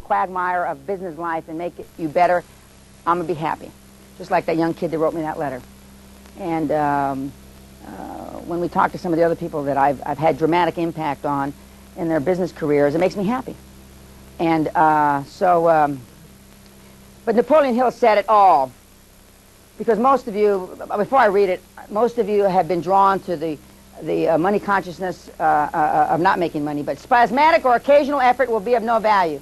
quagmire of business life and make you better, I'm going to be happy. Just like that young kid that wrote me that letter. And when we talk to some of the other people that I've had dramatic impact on in their business careers, it makes me happy. And but Napoleon Hill said it all. Because most of you, before I read it, most of you have been drawn to the money consciousness of not making money, but spasmodic or occasional effort will be of no value.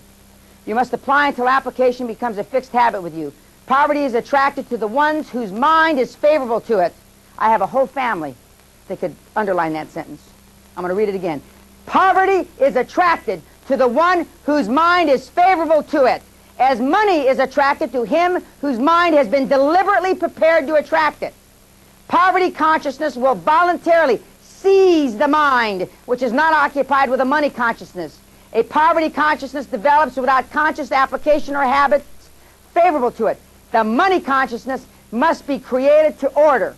You must apply until application becomes a fixed habit with you. Poverty is attracted to the ones whose mind is favorable to it. I have a whole family that could underline that sentence. I'm going to read it again. Poverty is attracted to the one whose mind is favorable to it, as money is attracted to him whose mind has been deliberately prepared to attract it. Poverty consciousness will voluntarily seize the mind which is not occupied with a money consciousness. A poverty consciousness develops without conscious application or habits favorable to it. The money consciousness must be created to order.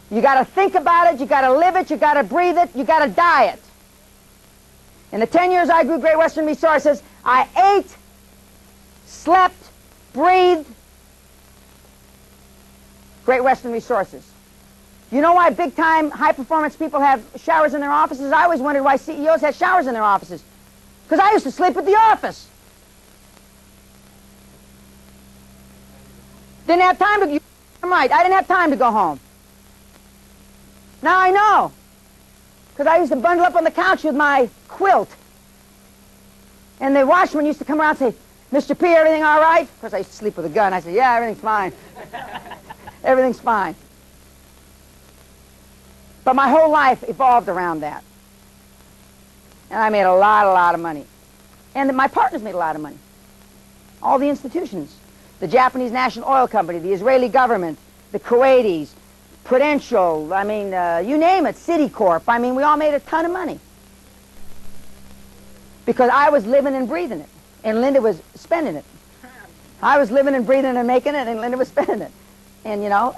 You got to think about it, you got to live it, you got to breathe it, you got to die it. In the 10 years I grew Great Western Resources, I ate, slept, breathed Great Western Resources. You know why big-time, high-performance people have showers in their offices? I always wondered why CEOs had showers in their offices. Because I used to sleep at the office. Didn't have time to... I'm right, I didn't have time to go home. Now I know. Because I used to bundle up on the couch with my quilt. And the watchman used to come around and say, Mr. P, everything all right? Of course, I used to sleep with a gun. I said, yeah, everything's fine. Everything's fine. But my whole life evolved around that. And I made a lot of money. And my partners made a lot of money. All the institutions. The Japanese National Oil Company, the Israeli government, the Kuwaitis, Prudential, I mean, you name it, Citicorp. I mean, we all made a ton of money. Because I was living and breathing it. And Linda was spending it. I was living and breathing and making it, and Linda was spending it. And, you know,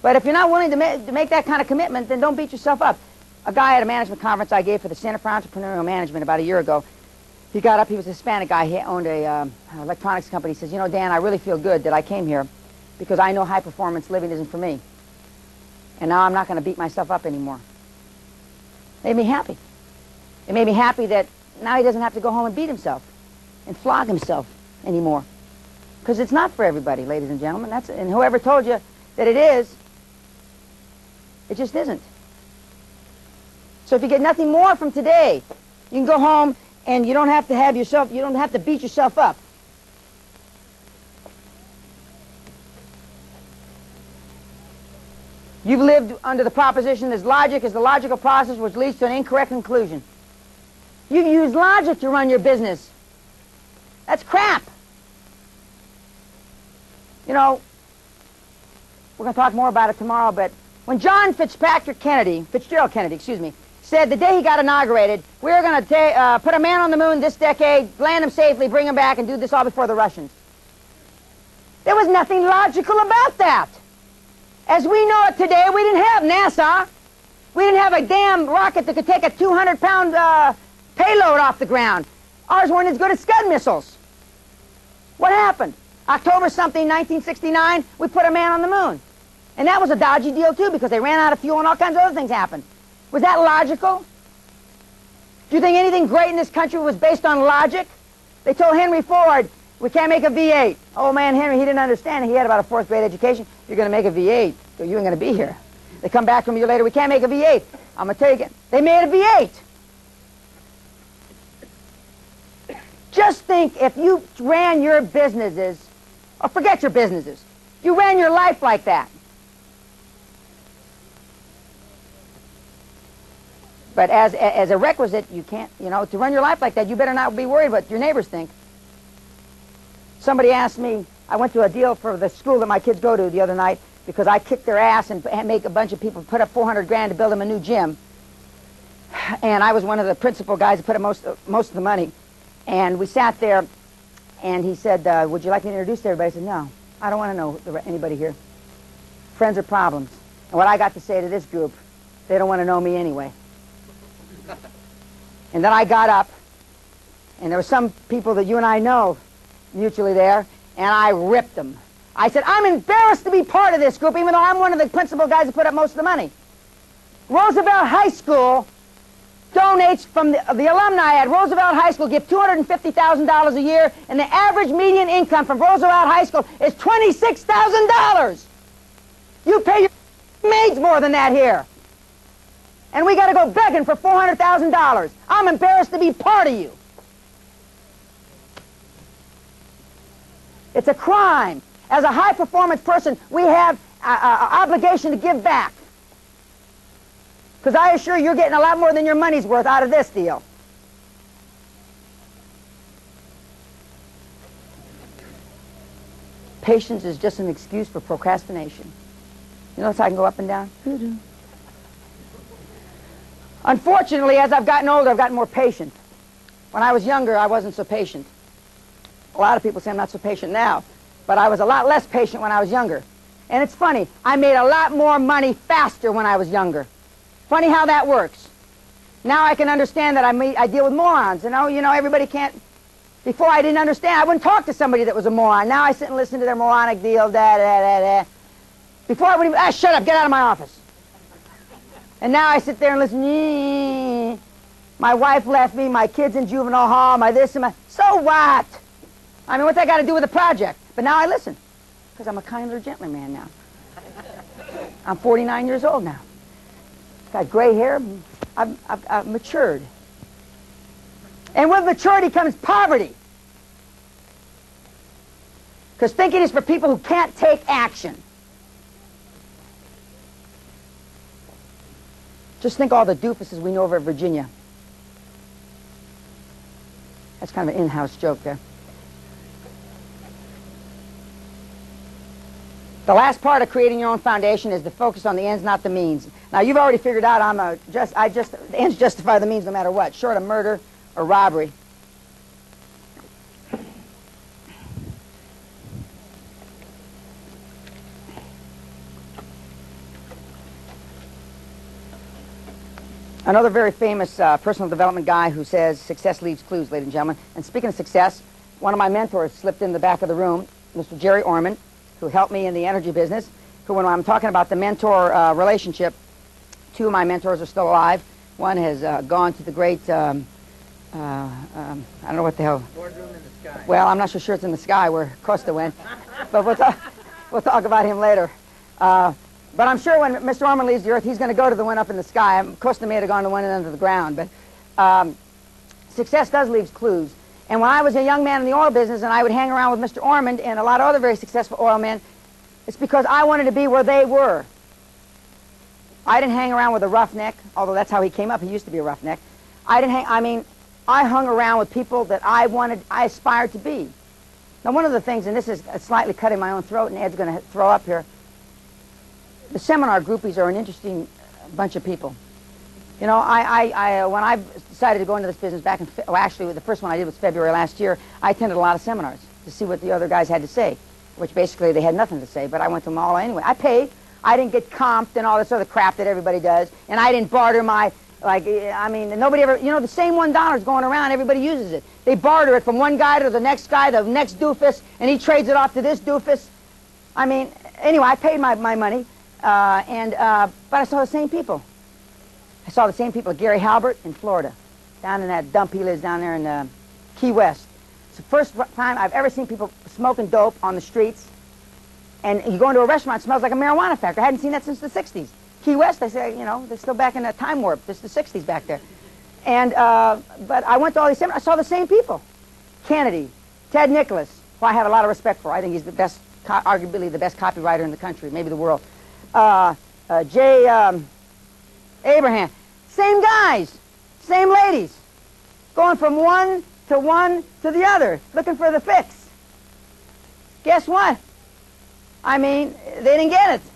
but if you're not willing to make that kind of commitment, then don't beat yourself up. A guy at a management conference I gave for the Center for Entrepreneurial Management about a year ago, he got up, he was a Hispanic guy, he owned a electronics company. He says, you know, Dan, I really feel good that I came here because I know high-performance living isn't for me. And now I'm not going to beat myself up anymore. It made me happy. It made me happy that now he doesn't have to go home and beat himself and flog himself anymore. Because it's not for everybody, ladies and gentlemen. And whoever told you that it is, it just isn't. So if you get nothing more from today, you can go home and you don't have to beat yourself up. You've lived under the proposition that logic is the logical process which leads to an incorrect conclusion. You've used logic to run your business. That's crap. You know, we're going to talk more about it tomorrow, but when John Fitzgerald Kennedy, said the day he got inaugurated, we're going to put a man on the moon this decade, land him safely, bring him back, and do this all before the Russians. There was nothing logical about that. As we know it today, we didn't have NASA. We didn't have a damn rocket that could take a 200-pound payload off the ground. Ours weren't as good as Scud missiles. What happened? October something, 1969, we put a man on the moon. And that was a dodgy deal, too, because they ran out of fuel and all kinds of other things happened. Was that logical? Do you think anything great in this country was based on logic? They told Henry Ford, we can't make a V8. Old man Henry, he didn't understand it. He had about a fourth-grade education. You're going to make a V8, so you ain't going to be here. They come back from a year later, we can't make a V8. I'm going to tell you again, they made a V8. Just think if you ran your businesses, or forget your businesses, you ran your life like that. But as a requisite, you can't, you know, to run your life like that, you better not be worried what your neighbors think. Somebody asked me, I went to a deal for the school that my kids go to the other night because I kicked their ass and make a bunch of people put up 400 grand to build them a new gym. And I was one of the principal guys that put up most of the money. And we sat there, and he said, would you like me to introduce everybody? I said, no, I don't want to know anybody here. Friends are problems. And what I got to say to this group, they don't want to know me anyway. And then I got up, and there were some people that you and I know mutually there, and I ripped them. I said, I'm embarrassed to be part of this group, even though I'm one of the principal guys who put up most of the money. Roosevelt High School donates from the alumni at Roosevelt High School, give $250,000 a year, and the average median income from Roosevelt High School is $26,000. You pay your maids more than that here. And we got to go begging for $400,000. I'm embarrassed to be part of you. It's a crime. As a high-performance person, we have an obligation to give back. Because I assure you, you're getting a lot more than your money's worth out of this deal. Patience is just an excuse for procrastination. You notice I can go up and down? Unfortunately, as I've gotten older, I've gotten more patient. When I was younger, I wasn't so patient. A lot of people say I'm not so patient now, but I was a lot less patient when I was younger. And it's funny, I made a lot more money faster when I was younger. Funny how that works. Now I can understand that I deal with morons. You know, everybody can't... Before I didn't understand, I wouldn't talk to somebody that was a moron. Now I sit and listen to their moronic deal, Before I would even... shut up, get out of my office. And now I sit there and listen. My wife left me, my kid's in juvenile hall, my this and my... So what? I mean, what's that got to do with the project? But now I listen, because I'm a kinder, gentler man now. I'm 49 years old now. Got gray hair. I've matured. And with maturity comes poverty. Because thinking is for people who can't take action. Just think all the doofuses we know over Virginia. That's kind of an in-house joke there. The last part of creating your own foundation is to focus on the ends, not the means. Now, you've already figured out the ends justify the means no matter what, short of murder or robbery. Another very famous personal development guy who says success leaves clues, ladies and gentlemen. And speaking of success, one of my mentors slipped in the back of the room, Mr. Jerry Orman, who helped me in the energy business, who, when I'm talking about the mentor relationship, two of my mentors are still alive. One has gone to the great, I don't know what the hell. Boardroom in the sky. Well, I'm not so sure it's in the sky where Costa went, but we'll talk about him later. But I'm sure when Mr. Orman leaves the earth, he's going to go to the one up in the sky. Costa may have gone to one under the ground, but success does leave clues. And when I was a young man in the oil business and I would hang around with Mr. Ormond and a lot of other very successful oil men, it's because I wanted to be where they were. I didn't hang around with a roughneck, although that's how he came up. He used to be a roughneck. I hung around with people that I aspired to be. Now, one of the things, and this is slightly cutting my own throat, and Ed's going to throw up here, the seminar groupies are an interesting bunch of people. You know, when I decided to go into this business back in, actually the first one I did was February last year, I attended a lot of seminars to see what the other guys had to say, which basically they had nothing to say, but I went to them all anyway. I paid. I didn't get comped and all this other crap that everybody does, and I didn't barter my, nobody ever, you know, the same $1 is going around, everybody uses it. They barter it from one guy to the next doofus, and he trades it off to this doofus. I mean, anyway, I paid my money, but I saw the same people. I saw the same people, Gary Halbert in Florida, down in that dump he lives down there in Key West. It's the first time I've ever seen people smoking dope on the streets. And you go into a restaurant, it smells like a marijuana factory. I hadn't seen that since the 60s. Key West, they say, you know, they're still back in a time warp. It's the 60s back there. And, but I went to all these seminars. I saw the same people. Kennedy, Ted Nicholas, who I have a lot of respect for. I think he's the best, arguably the best copywriter in the country, maybe the world. Jay Abraham. Same guys, same ladies, going from one to the other, looking for the fix. Guess what? I mean, they didn't get it.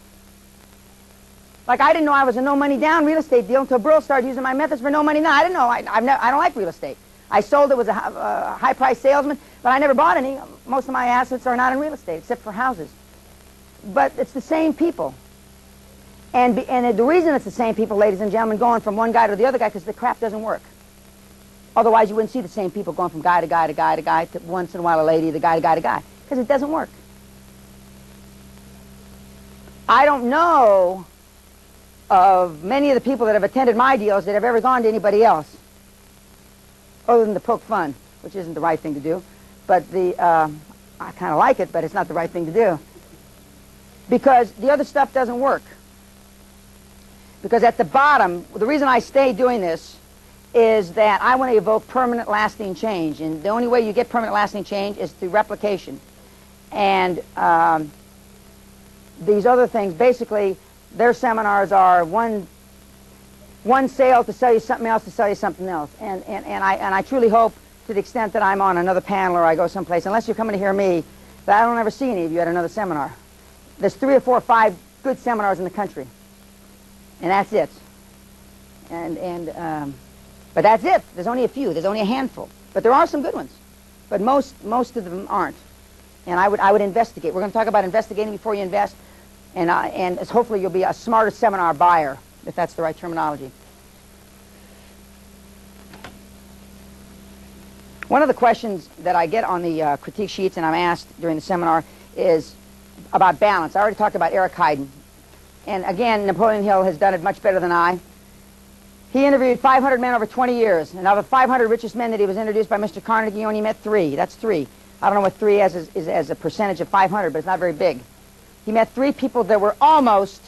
Like, I didn't know I was a no money down real estate deal until Brill started using my methods for no money down. I didn't know. I don't like real estate. I sold it, was a high price salesman, but I never bought any. Most of my assets are not in real estate, except for houses. But it's the same people. And the reason it's the same people, ladies and gentlemen, going from one guy to the other guy, because the crap doesn't work. Otherwise, you wouldn't see the same people going from guy to guy to guy to guy to once in a while a lady, the guy to guy to guy, because it doesn't work. I don't know of many of the people that have attended my deals that have ever gone to anybody else, other than to poke fun, which isn't the right thing to do. But I kind of like it, but it's not the right thing to do. Because the other stuff doesn't work. Because at the bottom, the reason I stay doing this is that I want to evoke permanent lasting change. And the only way you get permanent lasting change is through replication. And these other things, basically, their seminars are one sale to sell you something else to sell you something else. And I truly hope, to the extent that I'm on another panel or I go someplace, unless you're coming to hear me, that I don't ever see any of you at another seminar. There's 3 or 4 or 5 good seminars in the country. And that's it. But that's it. There's only a few. There's only a handful. But there are some good ones. But most of them aren't. And I would investigate. We're going to talk about investigating before you invest. And hopefully you'll be a smarter seminar buyer, if that's the right terminology. One of the questions that I get on the critique sheets and I'm asked during the seminar is about balance. I already talked about Eric Heiden. And again, Napoleon Hill has done it much better than I. He interviewed 500 men over 20 years. And of the 500 richest men that he was introduced by Mr. Carnegie, he only met 3. That's 3. I don't know what 3 is as a percentage of 500, but it's not very big. He met 3 people that were almost,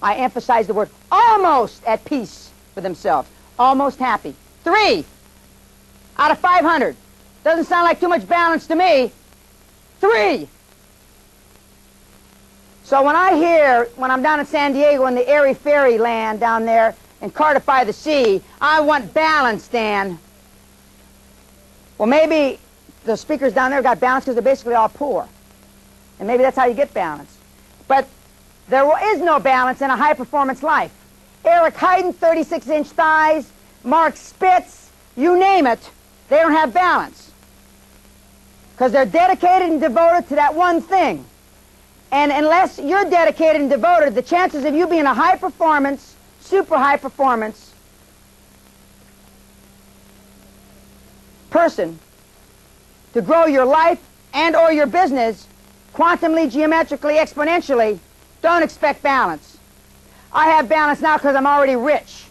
I emphasize the word, almost at peace with themselves. Almost happy. 3 out of 500. Doesn't sound like too much balance to me. 3. So when I hear, when I'm down in San Diego in the airy fairy land down there in Cardiff by the Sea, I want balance, Dan. Well, maybe the speakers down there got balance because they're basically all poor. And maybe that's how you get balance. But there is no balance in a high-performance life. Eric Heiden, 36-inch thighs, Mark Spitz, you name it, they don't have balance. Because they're dedicated and devoted to that one thing. And unless you're dedicated and devoted, the chances of you being a high-performance, super high-performance person to grow your life and or your business quantumly, geometrically, exponentially, don't expect balance. I have balance now because I'm already rich.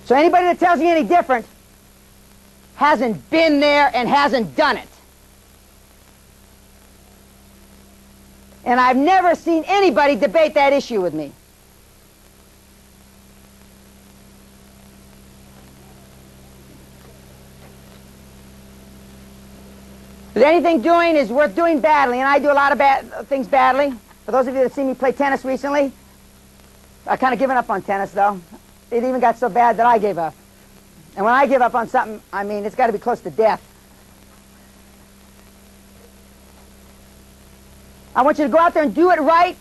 So anybody that tells me any different hasn't been there and hasn't done it. And I've never seen anybody debate that issue with me. If anything doing is worth doing badly, and I do a lot of things badly. For those of you that see me play tennis recently, I've kind of given up on tennis, though. It even got so bad that I gave up. And when I give up on something, I mean, it's got to be close to death. I want you to go out there and do it right.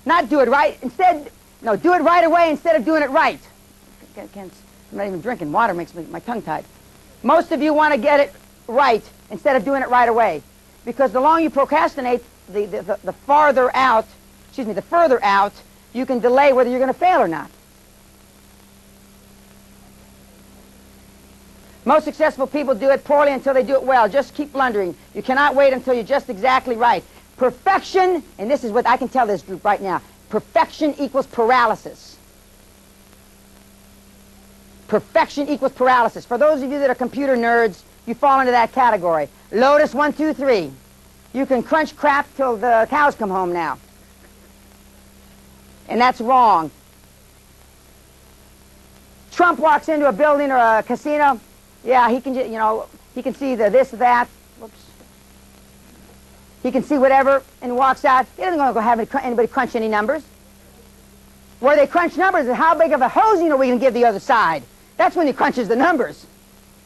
Not do it right. Instead, no, do it right away instead of doing it right. I'm not even drinking. Water makes my tongue tied. Most of you want to get it right instead of doing it right away. Because the longer you procrastinate, the farther out, the further out, you can delay whether you're going to fail or not. Most successful people do it poorly until they do it well. Just keep blundering. You cannot wait until you're just exactly right. Perfection, and this is what I can tell this group right now, perfection equals paralysis. Perfection equals paralysis. For those of you that are computer nerds, you fall into that category. Lotus 1, 2, 3. You can crunch crap till the cows come home now. And that's wrong. Trump walks into a building or a casino. Yeah, he can, he can see the this, that. Whoops. He can see whatever and walks out. He doesn't go have anybody crunch any numbers. Where they crunch numbers is how big of a hosing are we going to give the other side. That's when he crunches the numbers.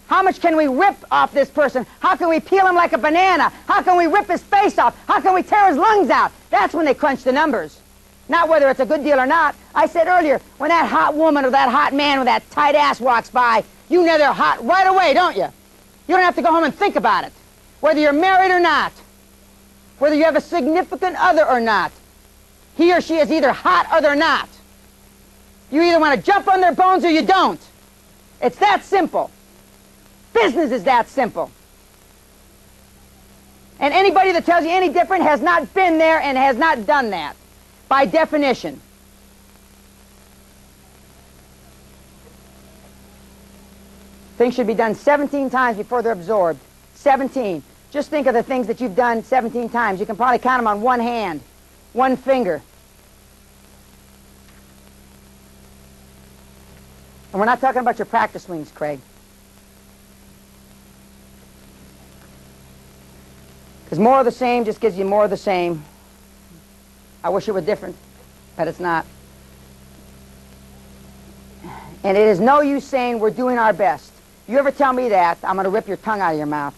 How much can we rip off this person? How can we peel him like a banana? How can we rip his face off? How can we tear his lungs out? That's when they crunch the numbers. Not whether it's a good deal or not. I said earlier, when that hot woman or that hot man with that tight ass walks by, you know they're hot right away, don't you? You don't have to go home and think about it. Whether you're married or not, whether you have a significant other or not, he or she is either hot or they're not. You either want to jump on their bones or you don't. It's that simple. Business is that simple. And anybody that tells you any different has not been there and has not done that, by definition. Things should be done 17 times before they're absorbed. 17. Just think of the things that you've done 17 times. You can probably count them on one hand, one finger. And we're not talking about your practice swings, Craig. Because more of the same just gives you more of the same. I wish it were different, but it's not. And it is no use saying we're doing our best. You ever tell me that, I'm going to rip your tongue out of your mouth.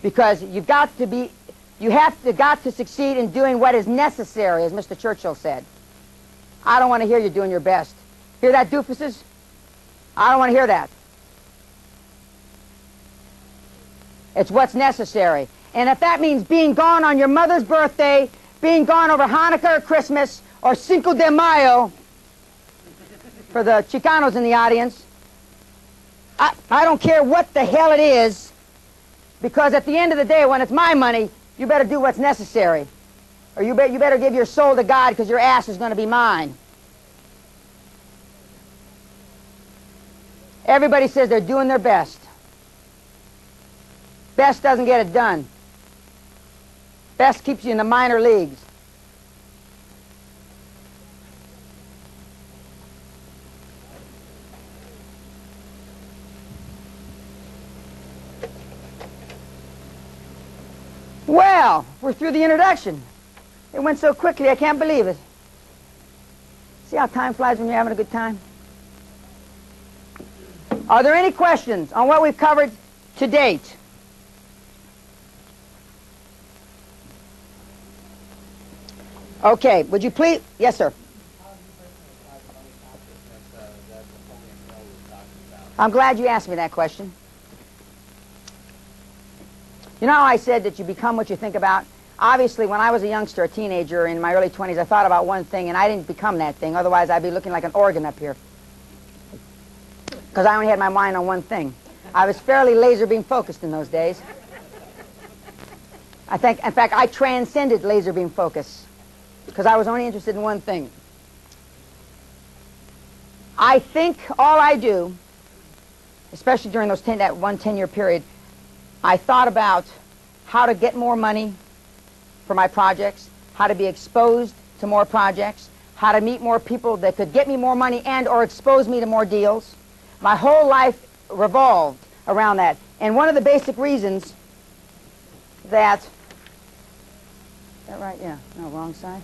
Because you have to succeed in doing what is necessary, as Mr. Churchill said. I don't want to hear you doing your best. Hear that, doofuses? I don't want to hear that. It's what's necessary. And if that means being gone on your mother's birthday, being gone over Hanukkah or Christmas, or Cinco de Mayo, for the Chicanos in the audience, I don't care what the hell it is, because at the end of the day, when it's my money, you better do what's necessary. Or you better give your soul to God, because your ass is going to be mine. Everybody says they're doing their best. Best doesn't get it done. Best keeps you in the minor leagues. Well, we're through the introduction. It went so quickly, I can't believe it. See how time flies when you're having a good time? Are there any questions on what we've covered to date? Okay, would you please? Yes, sir. I'm glad you asked me that question. You know how I said that you become what you think about? Obviously, when I was a youngster, a teenager, in my early 20s, I thought about one thing, and I didn't become that thing. Otherwise, I'd be looking like an organ up here. Because I only had my mind on one thing. I was fairly laser beam focused in those days. In fact, I transcended laser beam focus, because I was only interested in one thing. I think all I do, especially during those that one 10-year period, I thought about how to get more money for my projects, how to be exposed to more projects, how to meet more people that could get me more money and or expose me to more deals. My whole life revolved around that. And one of the basic reasons that... Is that right? Yeah. No, wrong side?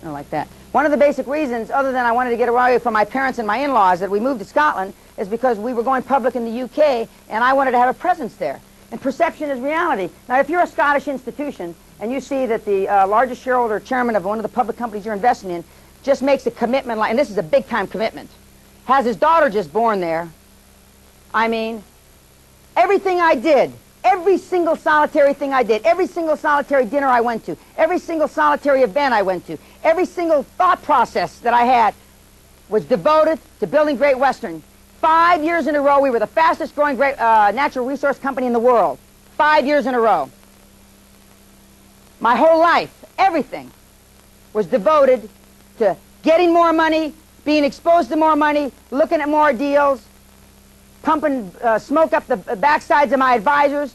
No, like that. One of the basic reasons, other than I wanted to get away from my parents and my in-laws, that we moved to Scotland, is because we were going public in the UK, and I wanted to have a presence there. And perception is reality. Now, if you're a Scottish institution, and you see that the largest shareholder or chairman of one of the public companies you're investing in just makes a commitment, and this is a big-time commitment, has his daughter just born there, I mean, everything I did, every single solitary thing I did, every single solitary dinner I went to, every single solitary event I went to, every single thought process that I had was devoted to building Great Western. 5 years in a row, we were the fastest growing natural resource company in the world. 5 years in a row. My whole life, everything, was devoted to getting more money, being exposed to more money, looking at more deals, pumping smoke up the backsides of my advisors,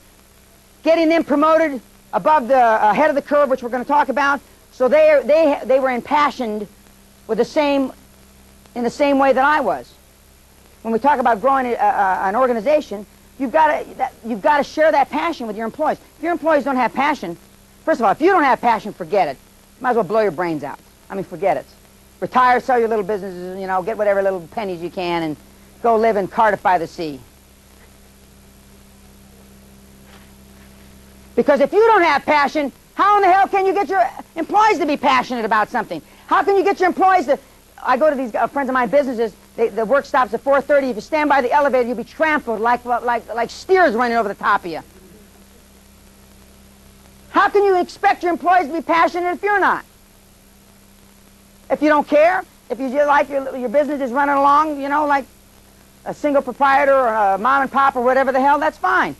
getting them promoted above the head of the curve, which we're going to talk about. So they were impassioned with in the same way that I was. When we talk about growing an organization, you've got to share that passion with your employees. If your employees don't have passion, first of all, if you don't have passion, forget it. You might as well blow your brains out. I mean, forget it. Retire, sell your little businesses, get whatever little pennies you can, and go live in Cardiff by the Sea. Because if you don't have passion, how in the hell can you get your employees to be passionate about something? How can you get your employees to... I go to these friends of mine businesses, the work stops at 4:30. If you stand by the elevator, you'll be trampled like steers running over the top of you. How can you expect your employees to be passionate if you're not? If you don't care, If you just like your business is running along, you know, like a single proprietor or a mom and pop or whatever the hell, that's fine.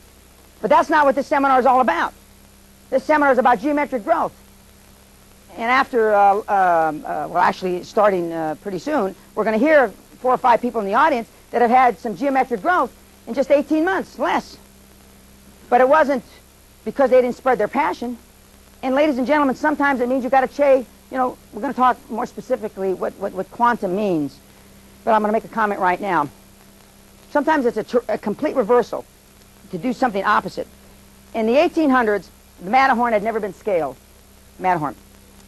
But that's not what this seminar is all about. This seminar is about geometric growth. And after, well, actually starting pretty soon, we're going to hear 4 or 5 people in the audience that have had some geometric growth in just 18 months, less. But it wasn't because they didn't spread their passion. And ladies and gentlemen, sometimes it means you've got to chase, you know, we're going to talk more specifically what quantum means. But I'm going to make a comment right now. Sometimes it's a complete reversal to do something opposite. In the 1800s, the Matterhorn had never been scaled. Matterhorn,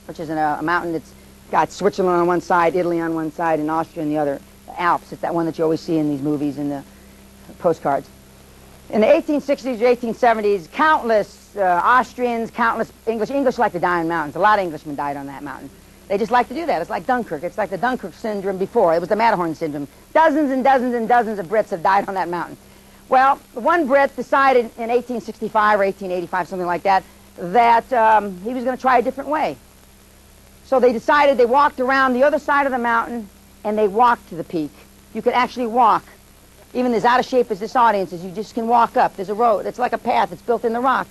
which is a mountain that's got Switzerland on one side, Italy on one side, and Austria on the other. The Alps, it's that one that you always see in these movies and the postcards. In the 1860s or 1870s, countless Austrians, countless English like to die on mountains. A lot of Englishmen died on that mountain. They just like to do that. It's like Dunkirk. It's like the Dunkirk syndrome before. It was the Matterhorn syndrome. Dozens and dozens and dozens of Brits have died on that mountain. Well, one Brit decided in 1865 or 1885, something like that, that he was going to try a different way. So they decided, they walked around the other side of the mountain, and they walked to the peak. You could actually walk. Even as out of shape as this audience is, you just can walk up. There's a road. It's like a path. It's built in the rock.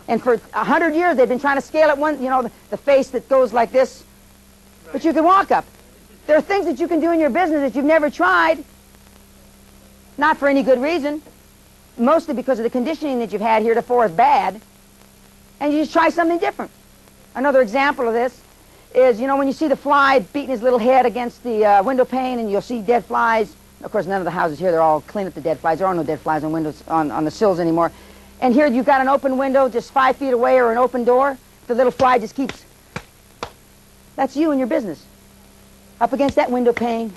And for 100 years, they've been trying to scale it, you know, the face that goes like this. But you can walk up. There are things that you can do in your business that you've never tried, not for any good reason, mostly because of the conditioning that you've had heretofore is bad, and you just try something different. Another example of this is, you know, when you see the fly beating his little head against the window pane, and you'll see dead flies. Of course, none of the houses here, they're all clean up the dead flies. There are no dead flies on windows, on the sills anymore. And here you've got an open window just 5 feet away, or an open door. The little fly just keeps. That's you and your business. Up against that window pane,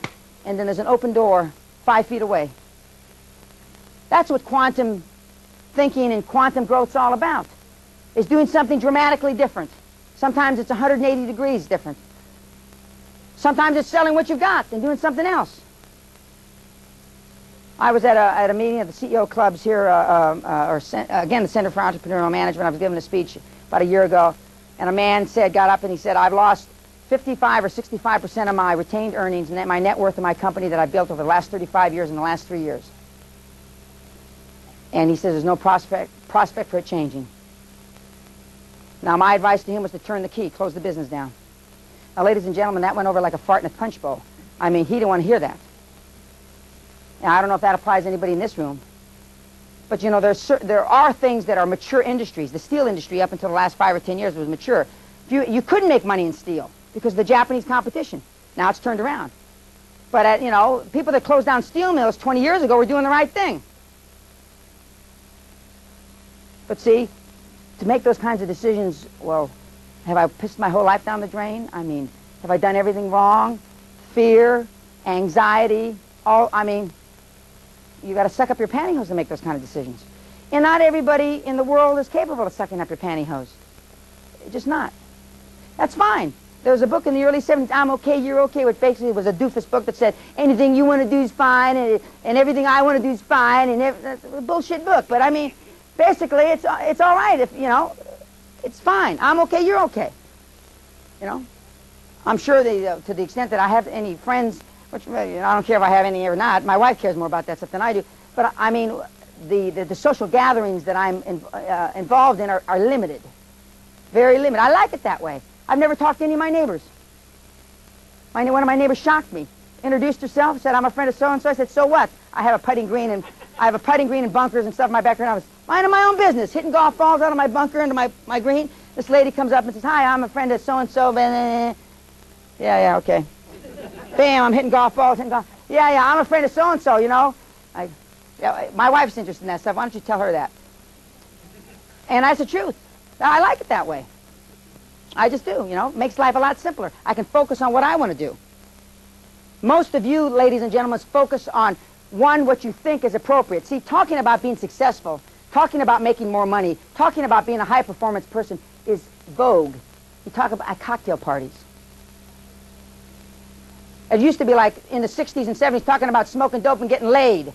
and then there's an open door 5 feet away. That's what quantum thinking and quantum growth's all about, is doing something dramatically different. Sometimes it's 180 degrees different. Sometimes it's selling what you've got and doing something else. I was at a meeting of the CEO clubs here, again, the Center for Entrepreneurial Management. I was giving a speech about a year ago, and a man got up and he said, I've lost 55 or 65% of my retained earnings and my net worth of my company that I built over the last 35 years in the last 3 years. And he says there's no prospect for it changing. Now, my advice to him was to turn the key, close the business down. Now, ladies and gentlemen, that went over like a fart in a punch bowl. I mean, he didn't want to hear that. Now, I don't know if that applies to anybody in this room. But, you know, there are things that are mature industries. The steel industry, up until the last 5 or 10 years, was mature. You couldn't make money in steel because of the Japanese competition. Now it's turned around. But, you know, people that closed down steel mills 20 years ago were doing the right thing. But see, to make those kinds of decisions, well, have I pissed my whole life down the drain? I mean, have I done everything wrong? Fear, anxiety, I mean, you got to suck up your pantyhose to make those kind of decisions. And not everybody in the world is capable of sucking up your pantyhose. Just not. That's fine. There was a book in the early 70s, I'm Okay, You're Okay, which basically was a doofus book that said, anything you want to do is fine, and everything I want to do is fine, and that's a bullshit book. But I mean, basically, it's all right if, you know, it's fine. I'm okay, you're okay. You know? I'm sure to the extent that I have any friends, which, you know, I don't care if I have any or not. My wife cares more about that stuff than I do. But I mean, the social gatherings that I'm involved in are limited. Very limited. I like it that way. I've never talked to any of my neighbors. One of my neighbors shocked me. Introduced herself, said, I'm a friend of so-and-so. I said, so what? I have a putting green and bunkers and stuff in my backyard. I was minding my own business, hitting golf balls out of my bunker into my green. This lady comes up and says, hi, I'm a friend of so-and-so. Yeah, okay. Bam, I'm hitting golf balls, Yeah, I'm a friend of so-and-so, you know. My wife's interested in that stuff. Why don't you tell her that? And that's the truth. I like it that way. I just do, you know. It makes life a lot simpler. I can focus on what I want to do. Most of you, ladies and gentlemen, focus on, one, what you think is appropriate. See, talking about being successful, talking about making more money, talking about being a high-performance person is vogue. You talk about at cocktail parties. It used to be like in the 60s and 70s talking about smoking dope and getting laid.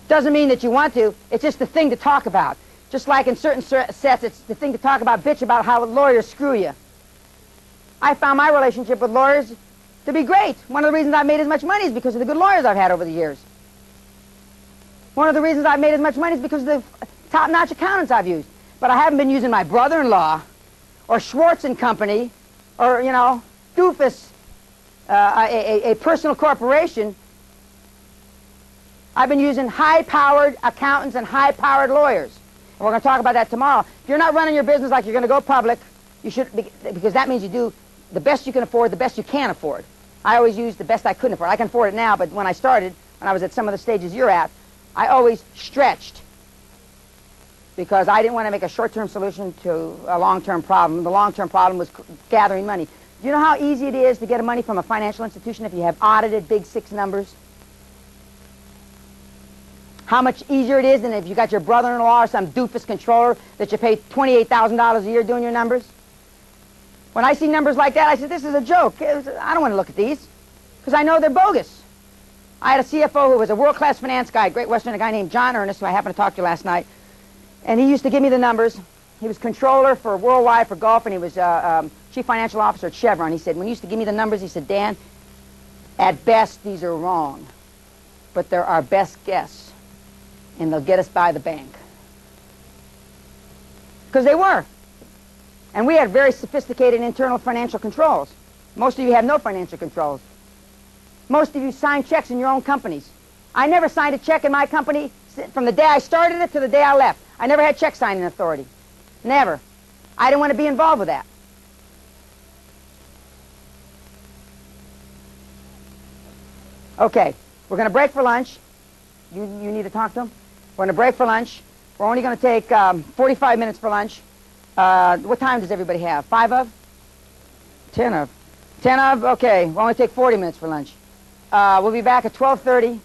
Doesn't mean that you want to. It's just the thing to talk about. Just like in certain sets, it's the thing to talk about, bitch about how lawyers screw you. I found my relationship with lawyers to be great. One of the reasons I've made as much money is because of the good lawyers I've had over the years. One of the reasons I've made as much money is because of the top-notch accountants I've used. But I haven't been using my brother-in-law or Schwartz and Company or, you know, Doofus, a personal corporation. I've been using high-powered accountants and high-powered lawyers. And we're going to talk about that tomorrow. If you're not running your business like you're going to go public, you should, because that means you do the best you can afford, the best you can afford. I always used the best I couldn't afford. I can afford it now, but when I started, when I was at some of the stages you're at, I always stretched because I didn't want to make a short-term solution to a long-term problem. The long-term problem was gathering money. Do you know how easy it is to get money from a financial institution if you have audited big six numbers? How much easier it is than if you got your brother-in-law or some doofus controller that you pay $28,000 a year doing your numbers? When I see numbers like that, I say, this is a joke. I don't want to look at these because I know they're bogus. I had a CFO who was a world-class finance guy, Great Western, a guy named John Ernest, who I happened to talk to last night. And he used to give me the numbers. He was controller for Worldwide for Gulf, and he was chief financial officer at Chevron. He said, when he used to give me the numbers, he said, Dan, at best, these are wrong. But they're our best guess, and they'll get us by the bank. Because they were. And we had very sophisticated internal financial controls. Most of you have no financial controls. Most of you sign checks in your own companies. I never signed a check in my company from the day I started it to the day I left. I never had check signing authority. Never. I didn't want to be involved with that. Okay, we're going to break for lunch. You need to talk to them? We're going to break for lunch. We're only going to take 45 minutes for lunch. What time does everybody have? 5 of? 10 of. 10 of? Okay, we'll only take 40 minutes for lunch. We'll be back at 12:30.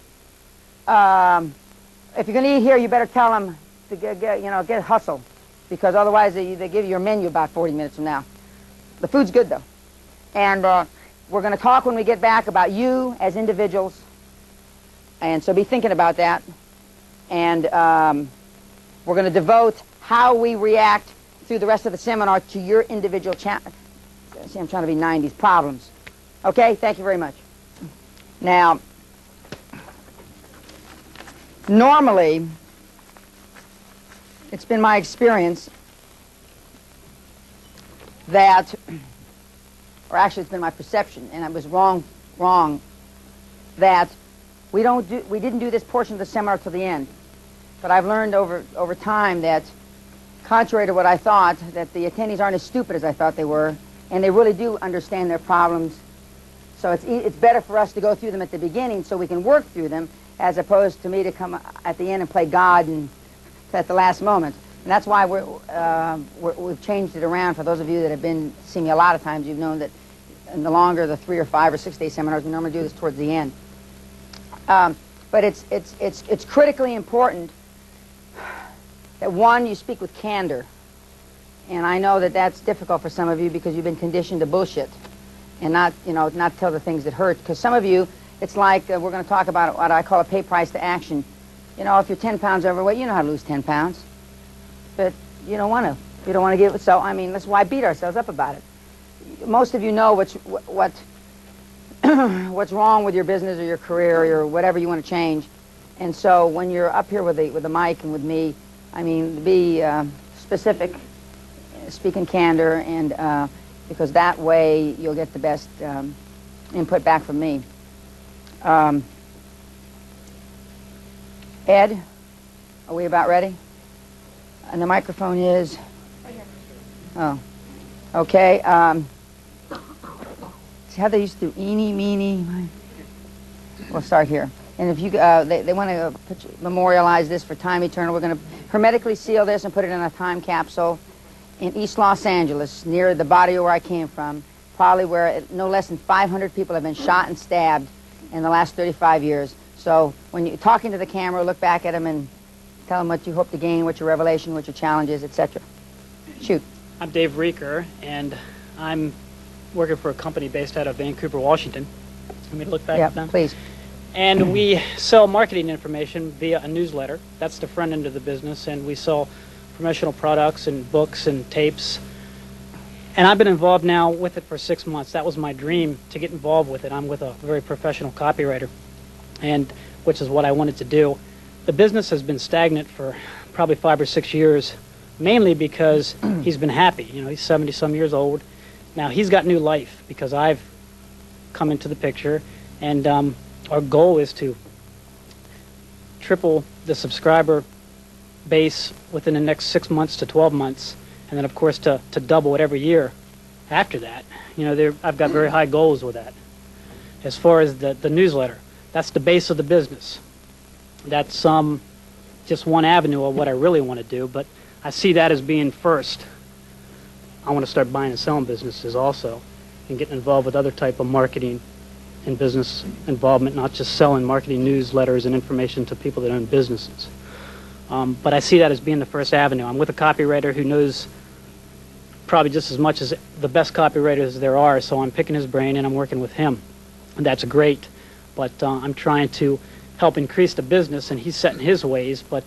If you're going to eat here, you better tell them to get hustle, because otherwise they give you your menu about 40 minutes from now. The food's good, though. And we're going to talk when we get back about you as individuals, and so be thinking about that. And we're going to devote how we react through the rest of the seminar to your individual see, I'm trying to be 90s problems. Okay, thank you very much. Now, normally, it's been my experience that, or actually it's been my perception, and I was wrong, that we didn't do this portion of the seminar till the end. But I've learned over time that, contrary to what I thought, that the attendees aren't as stupid as I thought they were, and they really do understand their problems. So it's better for us to go through them at the beginning so we can work through them, as opposed to me to come at the end and play God and at the last moment. And that's why we've changed it around. For those of you that have been seeing me a lot of times, you've known that in the longer, the 3 or 5 or 6 day seminars, we normally do this towards the end. But it's critically important that, one, you speak with candor. And I know that that's difficult for some of you because you've been conditioned to bullshit and not tell the things that hurt. Because some of you, it's like we're going to talk about what I call a pay price to action. You know, if you're 10 pounds overweight, you know how to lose 10 pounds. But you don't want to. You don't want to give it. So, I mean, that's why beat ourselves up about it. Most of you know what's wrong with your business or your career or whatever you want to change. And so when you're up here with the mic and with me, I mean, be specific, speak in candor, and because that way you'll get the best input back from me. Ed, are we about ready? And the microphone is? Oh, okay. See how they used to eeny, meeny? We'll start here. And if you, they want to memorialize this for time eternal, we're going to hermetically seal this and put it in a time capsule in East Los Angeles, near the body where I came from, probably where no less than 500 people have been shot and stabbed in the last 35 years. So when you're talking to the camera, look back at them and tell them what you hope to gain, what your revelation, what your challenge is, etc. Shoot. I'm Dave Reeker, and I'm working for a company based out of Vancouver, Washington. Want me to look back at them? Please. And we sell marketing information via a newsletter. That's the front end of the business, and we sell promotional products and books and tapes. And I've been involved now with it for 6 months. That was my dream, to get involved with it. I'm with a very professional copywriter, and which is what I wanted to do. The business has been stagnant for probably 5 or 6 years, mainly because he's been happy. You know, he's 70-some years old. Now he's got new life because I've come into the picture, and our goal is to triple the subscriber base within the next 6 months to 12 months, and then of course to double it every year after that. You know, I've got very high goals with that. As far as the newsletter, that's the base of the business. That's just one avenue of what I really want to do, but I see that as being first. I want to start buying and selling businesses also, and getting involved with other type of marketing and business involvement, not just selling marketing newsletters and information to people that own businesses. But I see that as being the first avenue. I'm with a copywriter who knows probably just as much as the best copywriters there are, so I'm picking his brain and I'm working with him. And that's great, but I'm trying to help increase the business, and he's set in his ways, but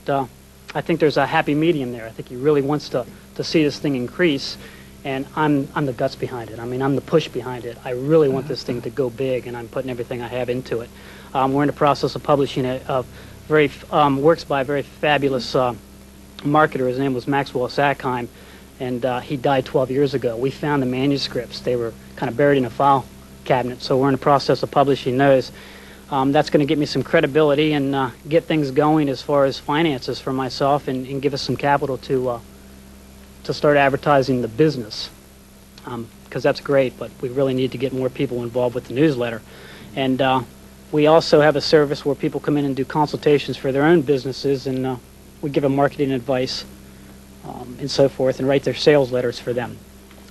I think there's a happy medium there. I think he really wants to see this thing increase, and I'm the guts behind it. I mean, I'm the push behind it. I really want this thing to go big, and I'm putting everything I have into it. We're in the process of publishing a very works by a very fabulous marketer. His name was Maxwell Sackheim, and he died 12 years ago. We found the manuscripts. They were kind of buried in a file cabinet, so we're in the process of publishing those. That's going to get me some credibility and get things going as far as finances for myself, and give us some capital to start advertising the business, because that's great, but we really need to get more people involved with the newsletter. And we also have a service where people come in and do consultations for their own businesses, and we give them marketing advice and so forth, and write their sales letters for them.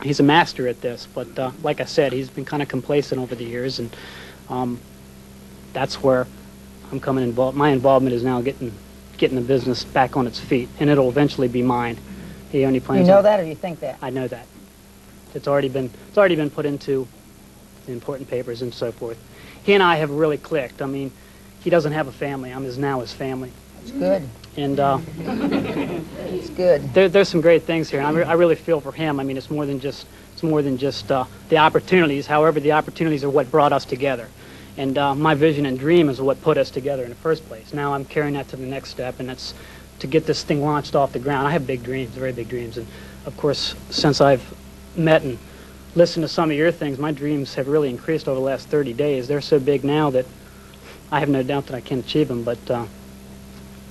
He's a master at this, but like I said, he's been kind of complacent over the years, and that's where I'm coming involved. My involvement is now getting the business back on its feet, and it'll eventually be mine. He only plans. You know that, or you think that? I know that. It's already been put into the important papers and so forth. He and I have really clicked. I mean, he doesn't have a family. I'm now his family. That's good. And it's good. There's some great things here, and I really feel for him. I mean, it's more than just the opportunities. However, the opportunities are what brought us together. And my vision and dream is what put us together in the first place. Now I'm carrying that to the next step, and that's to get this thing launched off the ground. I have big dreams, very big dreams. And of course, since I've met and listened to some of your things, my dreams have really increased over the last 30 days. They're so big now that I have no doubt that I can achieve them, but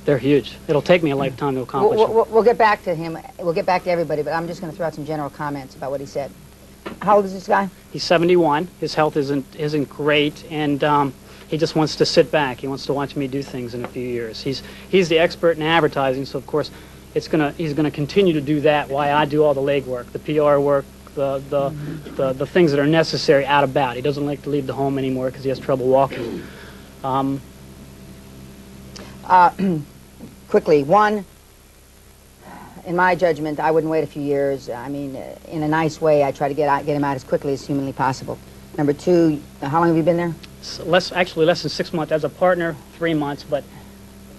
they're huge. It'll take me a lifetime to accomplish them. We'll get back to him. We'll get back to everybody, but I'm just going to throw out some general comments about what he said. How old is this guy? He's 71. His health isn't great, and he just wants to sit back. He wants to watch me do things in a few years. He's the expert in advertising, so of course he's gonna continue to do that while I do all the legwork, the PR work, the things that are necessary out about. He doesn't like to leave the home anymore because he has trouble walking. Quickly, one, in my judgment, I wouldn't wait a few years. I mean, in a nice way, I try to get him out as quickly as humanly possible. Number two, how long have you been there? Actually less than 6 months. As a partner, 3 months, but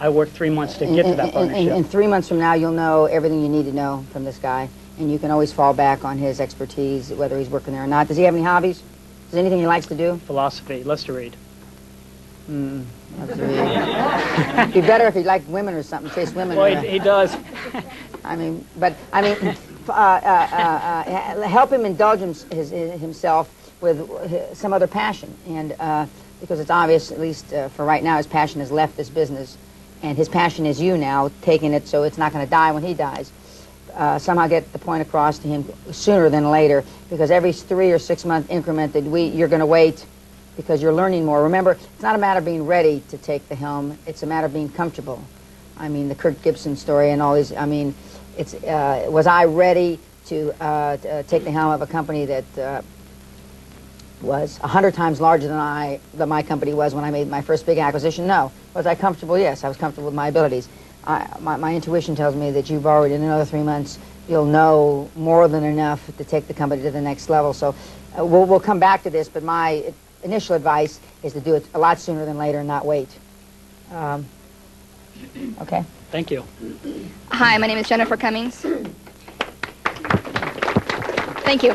I worked 3 months to get to that partnership. And 3 months from now, you'll know everything you need to know from this guy, and you can always fall back on his expertise, whether he's working there or not. Does he have any hobbies? Is there anything he likes to do? Philosophy. Loves to read. Loves to read. It'd be better if he liked women or something, chase women. Well, he does. Help him indulge himself with some other passion, and because it's obvious, at least for right now, his passion has left this business, and his passion is you now, taking it so it's not going to die when he dies. Somehow get the point across to him sooner than later, because every 3 or 6 month increment that you're going to wait, because you're learning more. Remember, it's not a matter of being ready to take the helm, it's a matter of being comfortable. I mean, the Kirk Gibson story and all these, I mean, was I ready to take the helm of a company that was 100 times larger than my company was when I made my first big acquisition? No. Was I comfortable? Yes, I was comfortable with my abilities. My intuition tells me that you've already, in another 3 months, you'll know more than enough to take the company to the next level. So we'll come back to this, but my initial advice is to do it a lot sooner than later and not wait. Okay. Thank you. Hi, my name is Jennifer Cummings. Thank you.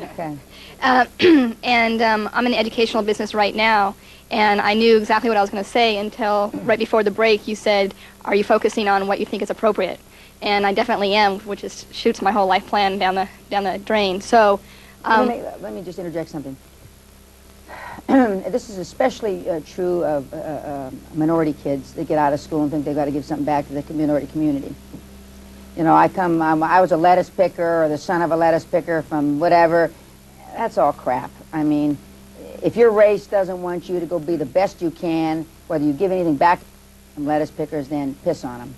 Okay. And I'm in the educational business right now, and I knew exactly what I was going to say until right before the break you said, are you focusing on what you think is appropriate? And I definitely am, which just shoots my whole life plan down the drain. So, let me just interject something. This is especially true of minority kids that get out of school and think they've got to give something back to the minority community. You know, I was a lettuce picker or the son of a lettuce picker from whatever. That's all crap. I mean, if your race doesn't want you to go be the best you can, whether you give anything back from lettuce pickers, then piss on them.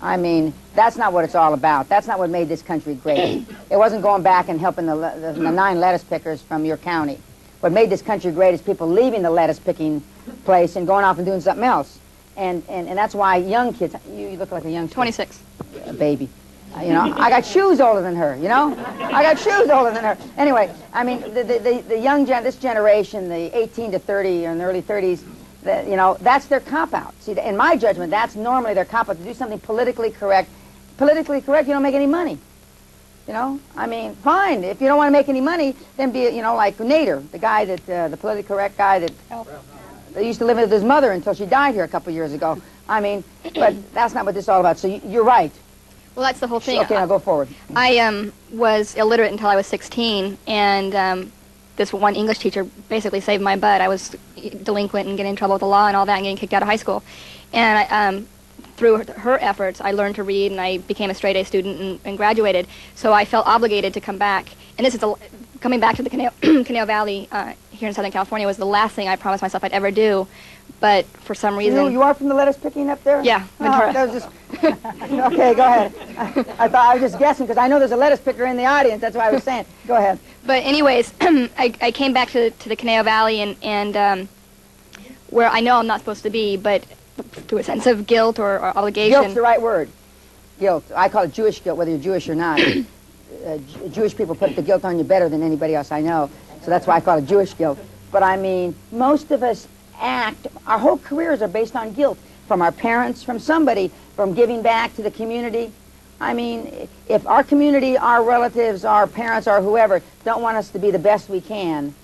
I mean, that's not what it's all about. That's not what made this country great. It wasn't going back and helping the 9 lettuce pickers from your county. What made this country great is people leaving the lettuce picking place and going off and doing something else. And that's why young kids, you look like a young kid. 26. A baby. You know, I got shoes older than her, you know? I got shoes older than her. Anyway, I mean, the young this generation, the 18 to 30 or in the early 30s, you know, that's their cop-out. See, in my judgment, that's normally their cop-out, to do something politically correct. Politically correct, you don't make any money. You know, I mean, fine. If you don't want to make any money, then be, you know, like Nader, the guy that, the politically correct guy that used to live with his mother until she died here a couple years ago. I mean, but that's not what this is all about. So you're right. Well, that's the whole thing. Okay, now go forward. I was illiterate until I was 16, and this one English teacher basically saved my butt. I was delinquent and getting in trouble with the law and all that and getting kicked out of high school. And through her efforts, I learned to read, and I became a straight-A student and graduated. So I felt obligated to come back. And this is coming back to the Canal Valley here in Southern California was the last thing I promised myself I'd ever do. But for some reason... You are from the lettuce picking up there? Yeah, Ventura. That was just... Okay, go ahead. I thought I was just guessing, because I know there's a lettuce picker in the audience. That's why I was saying. Go ahead. But anyways, I came back to the Canal Valley and where I know I'm not supposed to be, but through a sense of guilt or obligation. Guilt's the right word. Guilt. I call it Jewish guilt, whether you're Jewish or not. Jewish people put the guilt on you better than anybody else I know, so that's why I call it Jewish guilt. But I mean, most of us our whole careers are based on guilt, from our parents, from somebody, from giving back to the community. I mean, if our community, our relatives, our parents, or whoever don't want us to be the best we can,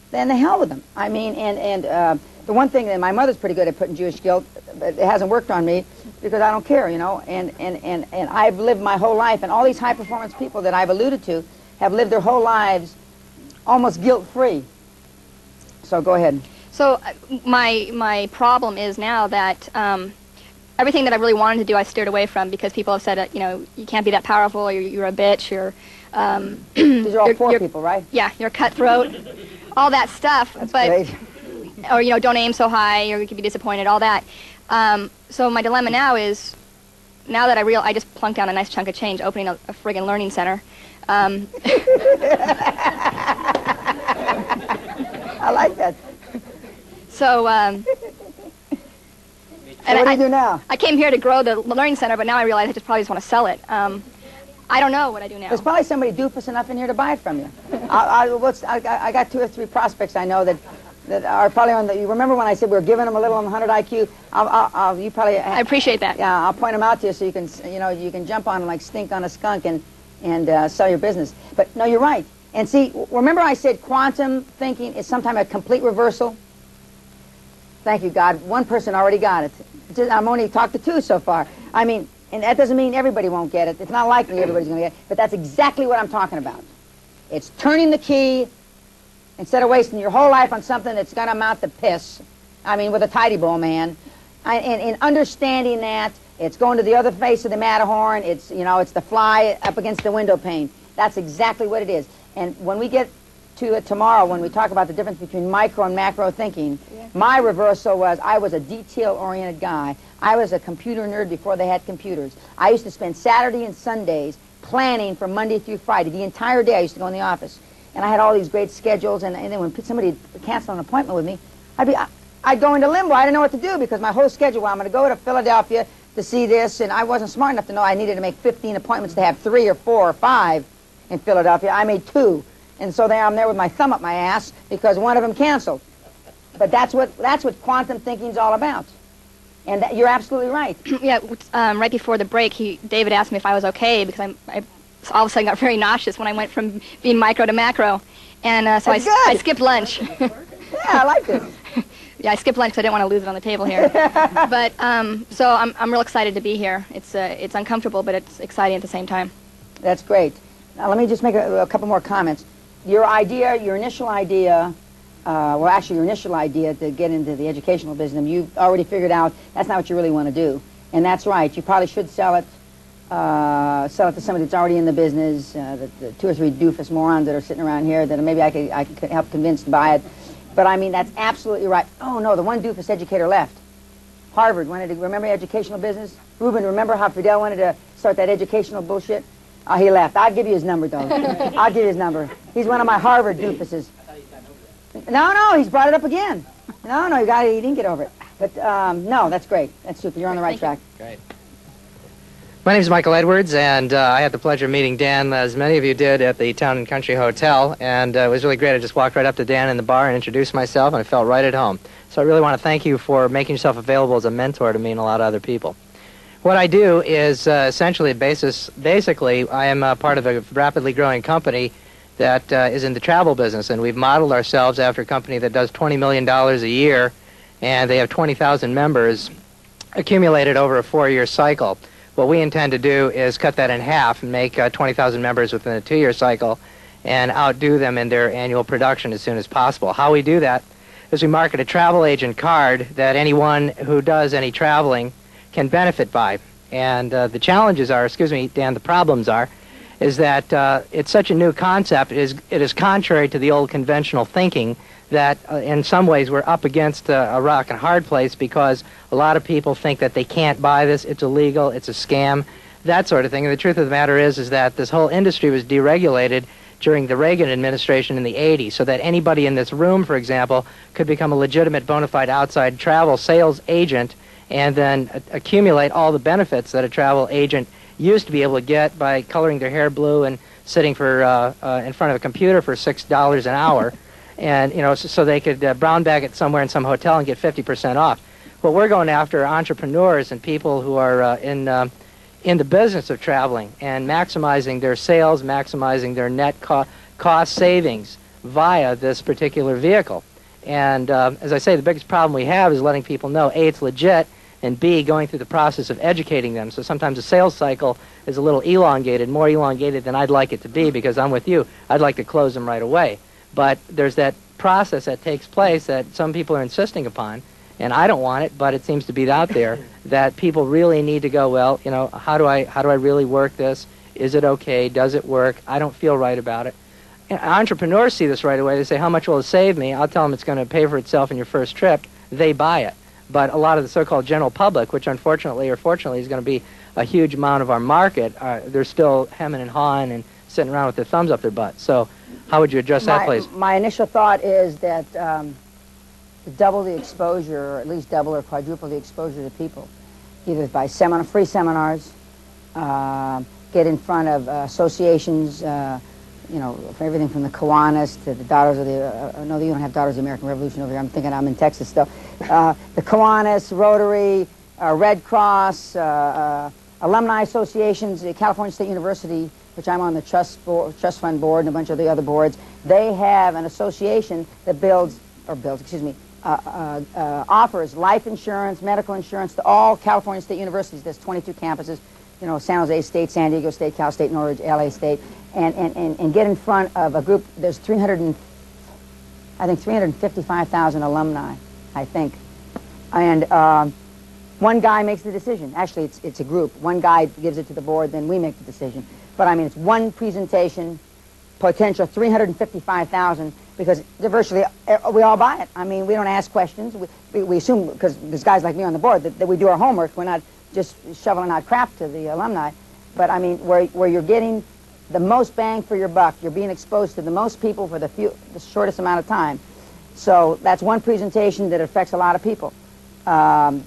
then the hell with them. I mean, and the one thing that my mother's pretty good at putting Jewish guilt, but it hasn't worked on me because I don't care, you know. And I've lived my whole life, and all these high-performance people that I've alluded to have lived their whole lives almost guilt-free. So go ahead. So my problem is now that everything that I really wanted to do I steered away from because people have said, you know, you can't be that powerful, or you're a bitch, you're... These are all poor people, right? Yeah, you're cutthroat, all that stuff. That's great. Or, you know, don't aim so high, or you could be disappointed, all that. So my dilemma now is, now that I just plunked down a nice chunk of change opening a friggin' learning center. I like that. So, so what do you do now? I came here to grow the learning center, but now I realize I probably just want to sell it. I don't know what I do now. There's probably somebody doofus enough in here to buy it from you. I got 2 or 3 prospects I know that are probably on the... You remember when I said we were giving them a little on the 100 IQ? You probably... I appreciate that. Yeah, I'll point them out to you so you can, you know, you can jump on them like stink on a skunk and sell your business. But no, you're right. And see, remember I said quantum thinking is sometimes a complete reversal? Thank you, God. One person already got it. I'm only talked to 2 so far. I mean, and that doesn't mean everybody won't get it. It's not likely everybody's going to get it. But that's exactly what I'm talking about. It's turning the key instead of wasting your whole life on something that's going to amount to piss. I mean, with a tidy bowl, man. And understanding that, it's going to the other face of the Matterhorn. It's, you know, it's the fly up against the window pane. That's exactly what it is. And when we get to it tomorrow, when we talk about the difference between micro and macro thinking, my reversal was I was a detail-oriented guy. I was a computer nerd before they had computers. I used to spend Saturday and Sundays planning from Monday through Friday. The entire day I used to go in the office. And I had all these great schedules, and then when somebody canceled an appointment with me, I'd go into limbo. I didn't know what to do because my whole schedule, I'm going to go to Philadelphia to see this, and I wasn't smart enough to know I needed to make 15 appointments to have 3 or 4 or 5 in Philadelphia. I made 2. And so I'm there with my thumb up my ass because one of them canceled. But that's what quantum thinking is all about. And you're absolutely right. Yeah, right before the break, David asked me if I was okay because all of a sudden got very nauseous when I went from being micro to macro. And so I skipped lunch. Yeah, I like this. Yeah, I skipped lunch because I didn't want to lose it on the table here. But so I'm real excited to be here. It's uncomfortable, but it's exciting at the same time. That's great. Now let me just make a couple more comments. Your initial idea to get into the educational business, you've already figured out that's not what you really want to do. And that's right. You probably should sell it to somebody that's already in the business, the 2 or 3 doofus morons that are sitting around here that maybe I could help convince to buy it. But I mean, that's absolutely right. Oh no, the one doofus educator left. Harvard wanted to, remember educational business? Ruben, remember how Fidel wanted to start that educational bullshit? Oh, he left. I'll give you his number, though. I'll give you his number. He's one of my Harvard doofuses. No, he's brought it up again. No, he didn't get over it. But no, that's great. That's super. You're on the right track. Great. My name is Michael Edwards, and I had the pleasure of meeting Dan, as many of you did, at the Town and Country Hotel, and it was really great. I just walked right up to Dan in the bar and introduced myself, and I felt right at home. So I really want to thank you for making yourself available as a mentor to me and a lot of other people. What I do is essentially, basically, I am part of a rapidly growing company that is in the travel business, and we've modeled ourselves after a company that does $20 million a year, and they have 20,000 members accumulated over a 4-year cycle. What we intend to do is cut that in half and make 20,000 members within a 2-year cycle and outdo them in their annual production as soon as possible. How we do that is we market a travel agent card that anyone who does any traveling can benefit by. And the challenges are, excuse me, Dan, the problems are, is that it's such a new concept. It is contrary to the old conventional thinking that in some ways we're up against a rock and hard place because a lot of people think that they can't buy this, it's illegal, it's a scam, that sort of thing. And the truth of the matter is that this whole industry was deregulated during the Reagan administration in the 80s, so that anybody in this room, for example, could become a legitimate bona fide outside travel sales agent and then accumulate all the benefits that a travel agent used to be able to get by coloring their hair blue and sitting for in front of a computer for $6 an hour. And, you know, so they could brown bag it somewhere in some hotel and get 50% off. What we're going after are entrepreneurs and people who are in the business of traveling and maximizing their sales, maximizing their net cost savings via this particular vehicle. And as I say, the biggest problem we have is letting people know, A, it's legit, and B, going through the process of educating them. So sometimes the sales cycle is a little elongated, more elongated than I'd like it to be, because I'm with you. I'd like to close them right away. But there's that process that takes place that some people are insisting upon, and I don't want it, but it seems to be out there, that people really need to go, well, you know, how do I really work this? Is it okay? Does it work? I don't feel right about it. And entrepreneurs see this right away. They say, how much will it save me? I'll tell them it's going to pay for itself in your first trip. They buy it. But a lot of the so-called general public, which unfortunately or fortunately is going to be a huge amount of our market, they're still hemming and hawing and sitting around with their thumbs up their butt. So how would you address that, please? My initial thought is that to double the exposure, or at least double or quadruple the exposure to people, either by free seminars, get in front of associations, you know, for everything from the Kiwanis to the Daughters of the, no, you don't have Daughters of the American Revolution over here. I'm thinking I'm in Texas still. The Kiwanis, Rotary, Red Cross, alumni associations, the California State University, which I'm on the trust fund board and a bunch of the other boards. They have an association that offers life insurance, medical insurance to all California State Universities. There's 22 campuses, you know, San Jose State, San Diego State, Cal State, Norwich, LA State, and get in front of a group. There's 355,000 alumni, I think. And one guy makes the decision. Actually, it's a group. One guy gives it to the board, then we make the decision. But I mean, it's one presentation, potential 355,000, because virtually we all buy it. I mean, we don't ask questions. We assume, because there's guys like me on the board, that we do our homework. We're not just shoveling out crap to the alumni. But I mean, where you're getting the most bang for your buck, you're being exposed to the most people for the shortest amount of time. So that's one presentation that affects a lot of people. And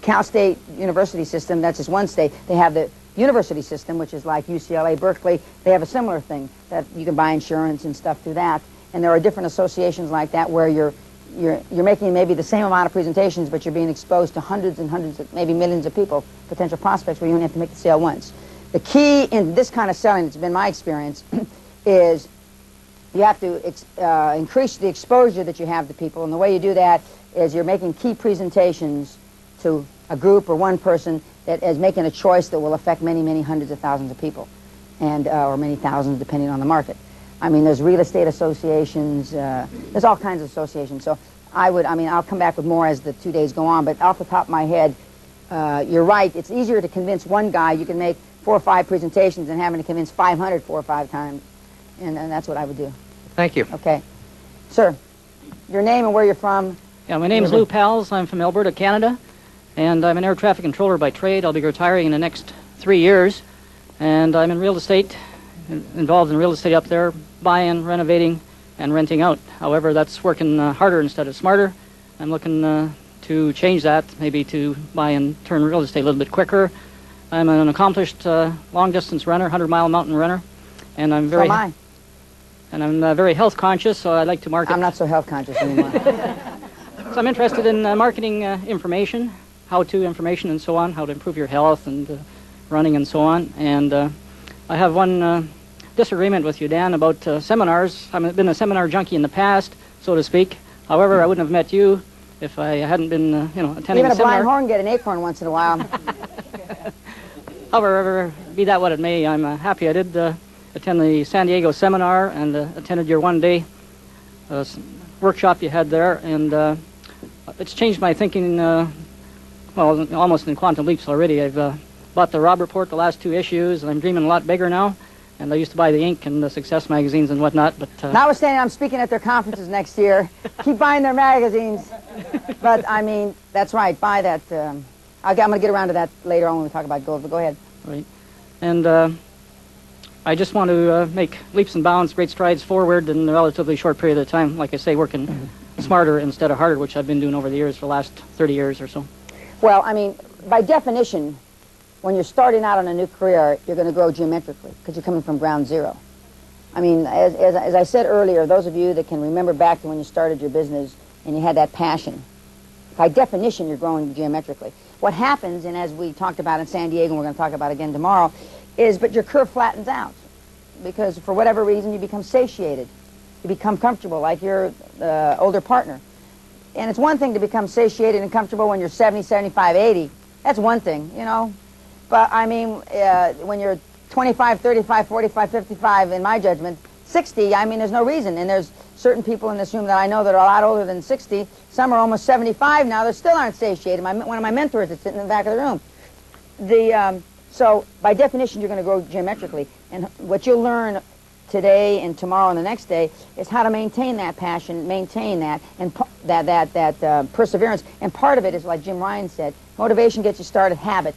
Cal State University system, that's just one state. They have the university system, which is like UCLA, Berkeley. They have a similar thing that you can buy insurance and stuff through that. And there are different associations like that where you're making maybe the same amount of presentations, but you're being exposed to hundreds and hundreds, maybe millions of people, potential prospects, where you only have to make the sale once. The key in this kind of selling, it's been my experience, is you have to increase the exposure that you have to people, and the way you do that is you're making key presentations to a group or one person that is making a choice that will affect many, many hundreds of thousands of people, and or many thousands depending on the market. I mean, there's real estate associations, there's all kinds of associations. So I'll come back with more as the 2 days go on, but off the top of my head, you're right, it's easier to convince one guy. You can make 4 or 5 presentations than having to convince 500 4 or 5 times, and that's what I would do. Thank you. Okay. Sir, your name and where you're from. Yeah, my name is Lou Pals. I'm from Alberta, Canada, and I'm an air traffic controller by trade. I'll be retiring in the next 3 years, and I'm in real estate, involved in real estate up there, buying, renovating, and renting out. However, that's working harder instead of smarter. I'm looking to change that, maybe to buy and turn real estate a little bit quicker. I'm an accomplished long-distance runner, 100-mile mountain runner, and I'm very... So am I. And I'm very health conscious, so I like to market. I'm not so health conscious anymore. So I'm interested in marketing information, how-to information and so on, how to improve your health and running and so on. And I have one disagreement with you, Dan, about seminars. I've been a seminar junkie in the past, so to speak. However, I wouldn't have met you if I hadn't been, attending Even a a blind seminar. horn get an acorn once in a while. However, be that what it may, I'm happy I did attend the San Diego seminar and attended your one-day workshop you had there, and it's changed my thinking, well, almost in quantum leaps already. I've bought the Rob Report, the last 2 issues, and I'm dreaming a lot bigger now. And I used to buy the Inc. and the Success magazines and whatnot, but... Notwithstanding, I'm speaking at their conferences next year. Keep buying their magazines. But, I mean, that's right, buy that. I'm going to get around to that later on when we talk about gold, but go ahead. Right. And I just want to make leaps and bounds, great strides forward in a relatively short period of time. Like I say, working smarter instead of harder, which I've been doing over the years for the last 30 years or so. Well, I mean, by definition, when you're starting out on a new career, you're going to grow geometrically because you're coming from ground zero. I mean, as I said earlier, those of you that can remember back to when you started your business and you had that passion, by definition, you're growing geometrically. What happens, and as we talked about in San Diego, and we're going to talk about again tomorrow, but your curve flattens out because for whatever reason you become satiated. You become comfortable like your older partner. And it's one thing to become satiated and comfortable when you're 70, 75, 80. That's one thing, But, I mean, when you're 25, 35, 45, 55, in my judgment, 60, I mean, there's no reason. And there's certain people in this room that I know that are a lot older than 60. Some are almost 75 now. They still aren't satiated. One of my mentors is sitting in the back of the room. So, by definition, you're going to grow geometrically. And what you'll learn today and tomorrow and the next day is how to maintain that passion, maintain that, and that perseverance. And part of it is, like Jim Ryan said, motivation gets you started, habit.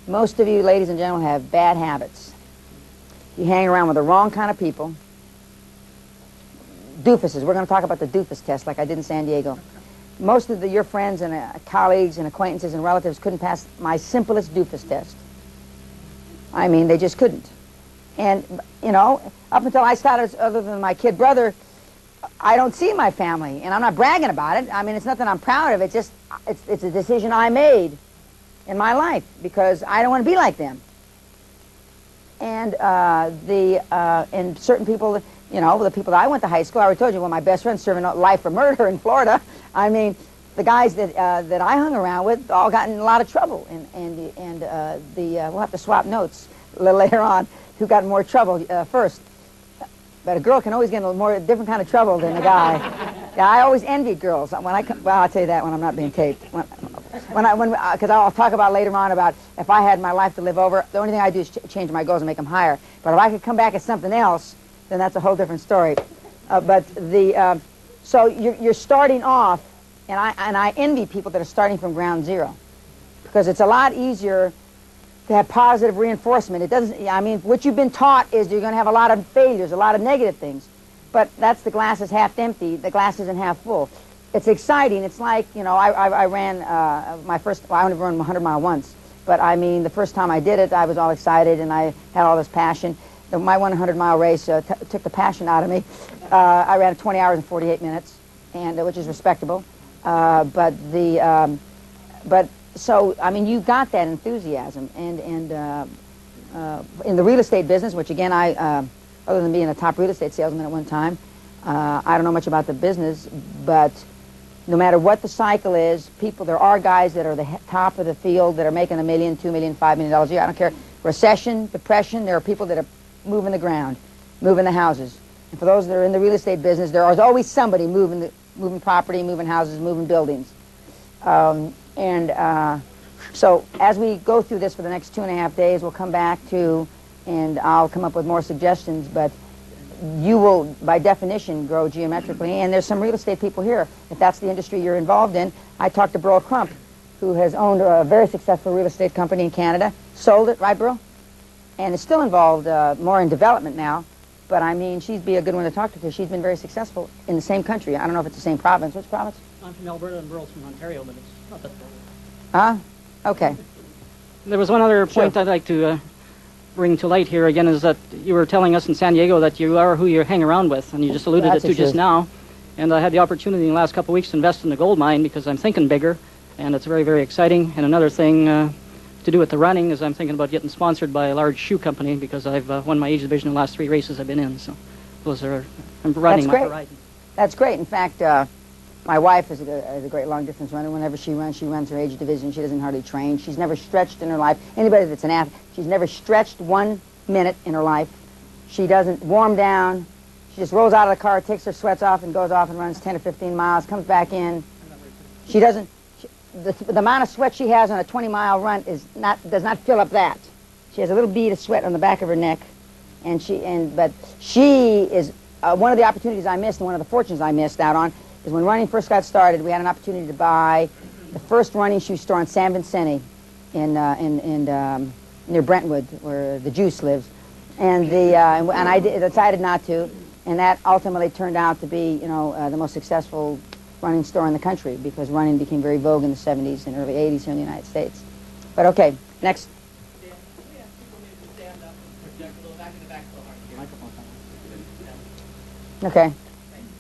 Most of you, ladies and gentlemen, have bad habits. You hang around with the wrong kind of people. Doofuses. We're going to talk about the doofus test like I did in San Diego. Most of your friends and colleagues and acquaintances and relatives couldn't pass my simplest doofus test. I mean, they just couldn't. And, up until I started, other than my kid brother, I don't see my family. And I'm not bragging about it. I mean, it's nothing I'm proud of. It's just, it's a decision I made in my life because I don't want to be like them. And and certain people, the people that I went to high school, I already told you, my best friend's serving life for murder in Florida. I mean, the guys that I hung around with all got in a lot of trouble, and we'll have to swap notes a little later on. Who got in more trouble first? But a girl can always get in a different kind of trouble than a guy. Yeah, I always envied girls. Well, I'll tell you that when I'm not being taped. Because I'll talk about later on about if I had my life to live over, the only thing I do is change my goals and make them higher. But if I could come back as something else, then that's a whole different story. So you're starting off, and I envy people that are starting from ground zero, because it's a lot easier to have positive reinforcement. It doesn't. I mean, what you've been taught is you're going to have a lot of failures, a lot of negative things. But that's the glass is half empty. The glass isn't half full. It's exciting. It's like, I ran my first. Well, I only run 100-mile once, but I mean, the first time I did it, I was all excited and I had all this passion. My 100-mile race took the passion out of me. I ran 20 hours and 48 minutes, and which is respectable. So I mean, you got that enthusiasm, and in the real estate business, which again, other than being a top real estate salesman at one time, I don't know much about the business, but no matter what the cycle is, there are guys that are the top of the field that are making $1 million, $2 million, $5 million a year. I don't care. Recession, depression, there are people that are moving the ground, moving the houses. And for those that are in the real estate business, there is always somebody moving property, moving houses, moving buildings. So as we go through this for the next 2.5 days, we'll come back to, and I'll come up with more suggestions, but you will, by definition, grow geometrically. And there's some real estate people here, if that's the industry you're involved in. I talked to Burl Crump, who has owned a very successful real estate company in Canada, sold it, right, Burl? And is still involved more in development now. But I mean, she'd be a good one to talk to because she's been very successful in the same country. I don't know if it's the same province. Which province? I'm from Alberta and Burl's from Ontario, but it's not that Huh? far. Okay. There was one other point I'd like to bring to light here again, is that you were telling us in San Diego that you are who you hang around with, and you just alluded That's it to just now. And I had the opportunity in the last couple of weeks to invest in a gold mine because I'm thinking bigger, and it's very, very exciting. And another thing to do with the running is I'm thinking about getting sponsored by a large shoe company because I've won my age division in the last 3 races I've been in. So those are, I'm running my horizon. That's great. In fact, my wife is a great long-distance runner. Whenever she runs her age division. She doesn't hardly train. She's never stretched in her life. Anybody that's an athlete, she's never stretched 1 minute in her life. She doesn't warm down. She just rolls out of the car, takes her sweats off, and goes off and runs 10 or 15 miles, comes back in. She doesn't, the amount of sweat she has on a 20-mile run does not fill up that. She has a little bead of sweat on the back of her neck, but she is, one of the opportunities I missed and one of the fortunes I missed out on is when running first got started, we had an opportunity to buy the first running shoe store in San Vicente near Brentwood, where the Juice lives. And I decided not to, and that ultimately turned out to be, the most successful running store in the country because running became very vogue in the 70s and early 80s here in the United States. But okay, next. Okay.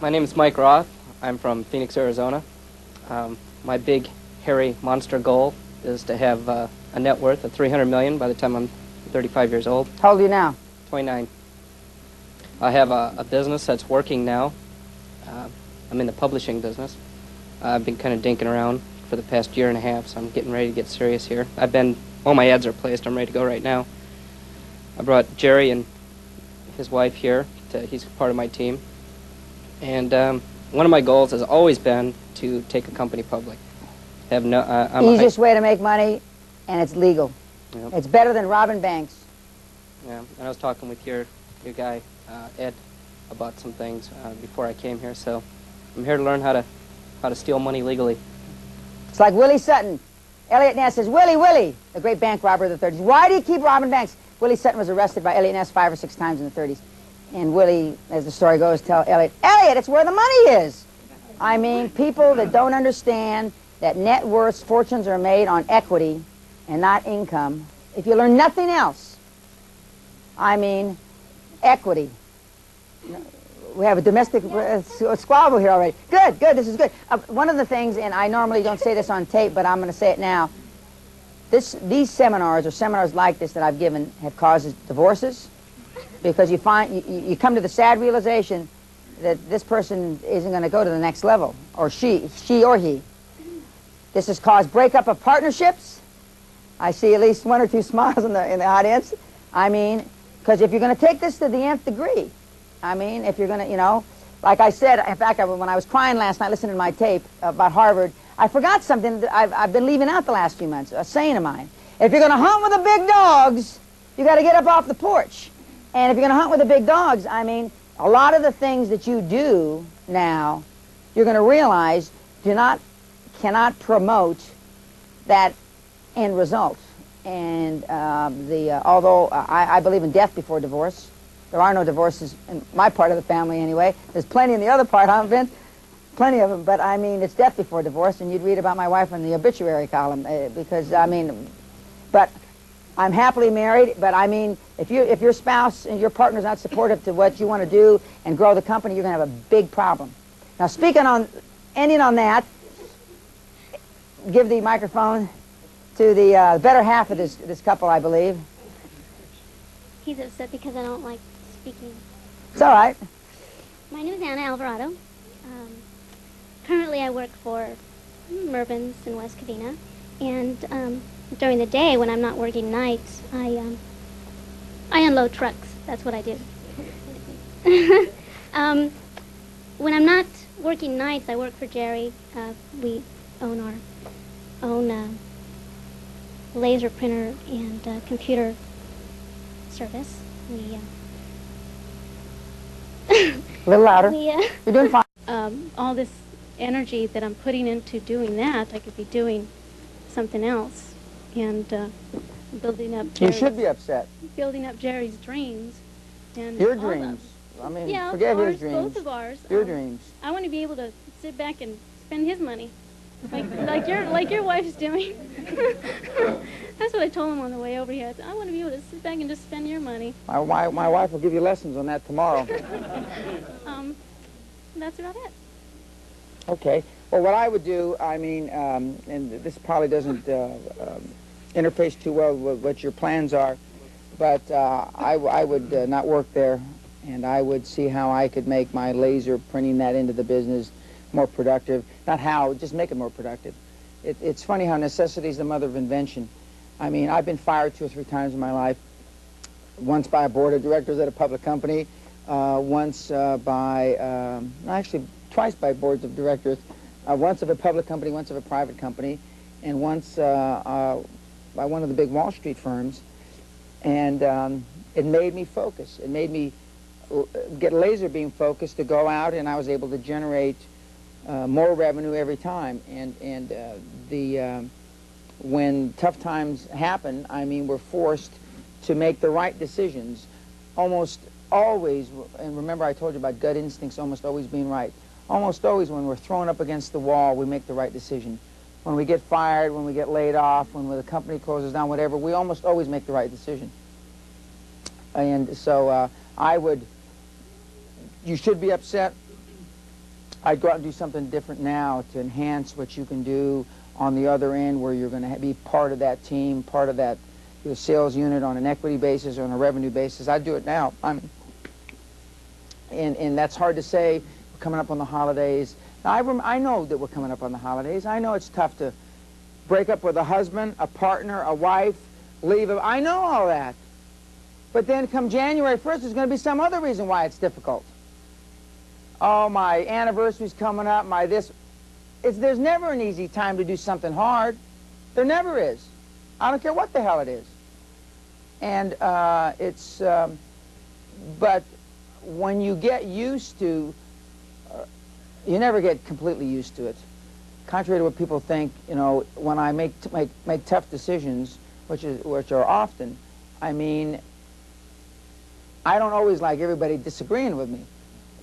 My name is Mike Roth. I'm from Phoenix, Arizona. My big, hairy monster goal is to have a net worth of $300 million by the time I'm 35 years old. How old are you now? 29. I have a business that's working now. I'm in the publishing business. I've been kind of dinking around for the past 1.5 years, so I'm getting ready to get serious here. All my ads are placed. I'm ready to go right now. I brought Jerry and his wife here. He's part of my team. And one of my goals has always been to take a company public. Easiest way to make money, and it's legal. Yep. It's better than robbing banks. Yeah, and I was talking with your guy, Ed, about some things before I came here, so I'm here to learn how to steal money legally. It's like Willie Sutton. Elliot Ness says, Willie, the great bank robber of the 30s. Why do you keep robbing banks? Willie Sutton was arrested by Elliot Ness 5 or 6 times in the 30s. And Willie, as the story goes, tell Elliot, it's where the money is. I mean, people that don't understand that net worths, fortunes are made on equity and not income. If you learn nothing else, I mean, equity. We have a domestic squabble here already. Good, this is good. One of the things, and I normally don't say this on tape, but I'm going to say it now. These seminars, or seminars like this that I've given, have caused divorces, because you come to the sad realization that this person isn't going to go to the next level, or she or he. This has caused breakup of partnerships. I see at least 1 or 2 smiles in the audience. I mean, because if you're going to take this to the nth degree, I mean, if you're going to, like I said, in fact, when I was crying last night listening to my tape about Harvard, I forgot something that I've been leaving out the last few months, a saying of mine. If you're going to hunt with the big dogs, you got to get up off the porch. And if you're going to hunt with the big dogs, I mean, a lot of the things that you do now, you're going to realize cannot promote that end result. And although I believe in death before divorce, there are no divorces in my part of the family anyway. There's plenty in the other part, huh, Vince? Plenty of them. But I mean, it's death before divorce, and you'd read about my wife in the obituary column because I mean, but I'm happily married. But I mean, if your spouse and your partner's not supportive to what you want to do and grow the company, you're going to have a big problem. Now, ending on that, give the microphone to the better half of this couple, I believe. He's upset because I don't like speaking. It's all right. My name is Anna Alvarado. Currently I work for Mervyn's in West Covina. And during the day, when I'm not working nights, I unload trucks. That's what I do. When I'm not working nights, I work for Jerry. We own our own laser printer and computer service. We A little louder. You're doing fine. all this energy that I'm putting into doing that, I could be doing something else and building up. You should be upset. Building up Jerry's dreams and Your all dreams. of, I mean, yeah, forget ours, his dreams. both of ours. Your dreams. I want to be able to sit back and spend his money, like your wife's doing. That's what I told him on the way over here. I said, I want to be able to sit back and just spend your money. My wife will give you lessons on that tomorrow. That's about it. Okay. Well, what I would do, I mean, and this probably doesn't interface too well with what your plans are, but I would not work there, and I would see how I could make my laser printing that into the business more productive. Not how, just make it more productive. It's funny how necessity is the mother of invention. I mean, I've been fired 2 or 3 times in my life, once by a board of directors at a public company, once by, actually twice by boards of directors, once of a public company, once of a private company, and once by one of the big Wall Street firms. And it made me focus. It made me get laser beam focused to go out, and I was able to generate more revenue every time. And when tough times happen, I mean, we're forced to make the right decisions almost always. And remember, I told you about gut instincts almost always being right. Almost always when we're thrown up against the wall, we make the right decision. When we get fired, when we get laid off, when the company closes down, whatever, we almost always make the right decision. And so you should be upset. I'd go out and do something different now to enhance what you can do on the other end, where you're going to be part of that team, part of that sales unit on an equity basis or on a revenue basis. I'd do it now. And that's hard to say. We're coming up on the holidays. Now, I know that we're coming up on the holidays. I know it's tough to break up with a husband, a partner, a wife, leave. I know all that. But then come January 1st, there's going to be some other reason why it's difficult. Oh, my anniversary's coming up, my this. There's never an easy time to do something hard. There never is. I don't care what the hell it is. And but when you get used to, you never get completely used to it. Contrary to what people think, you know, when I make tough decisions, which are often, I mean, I don't always like everybody disagreeing with me,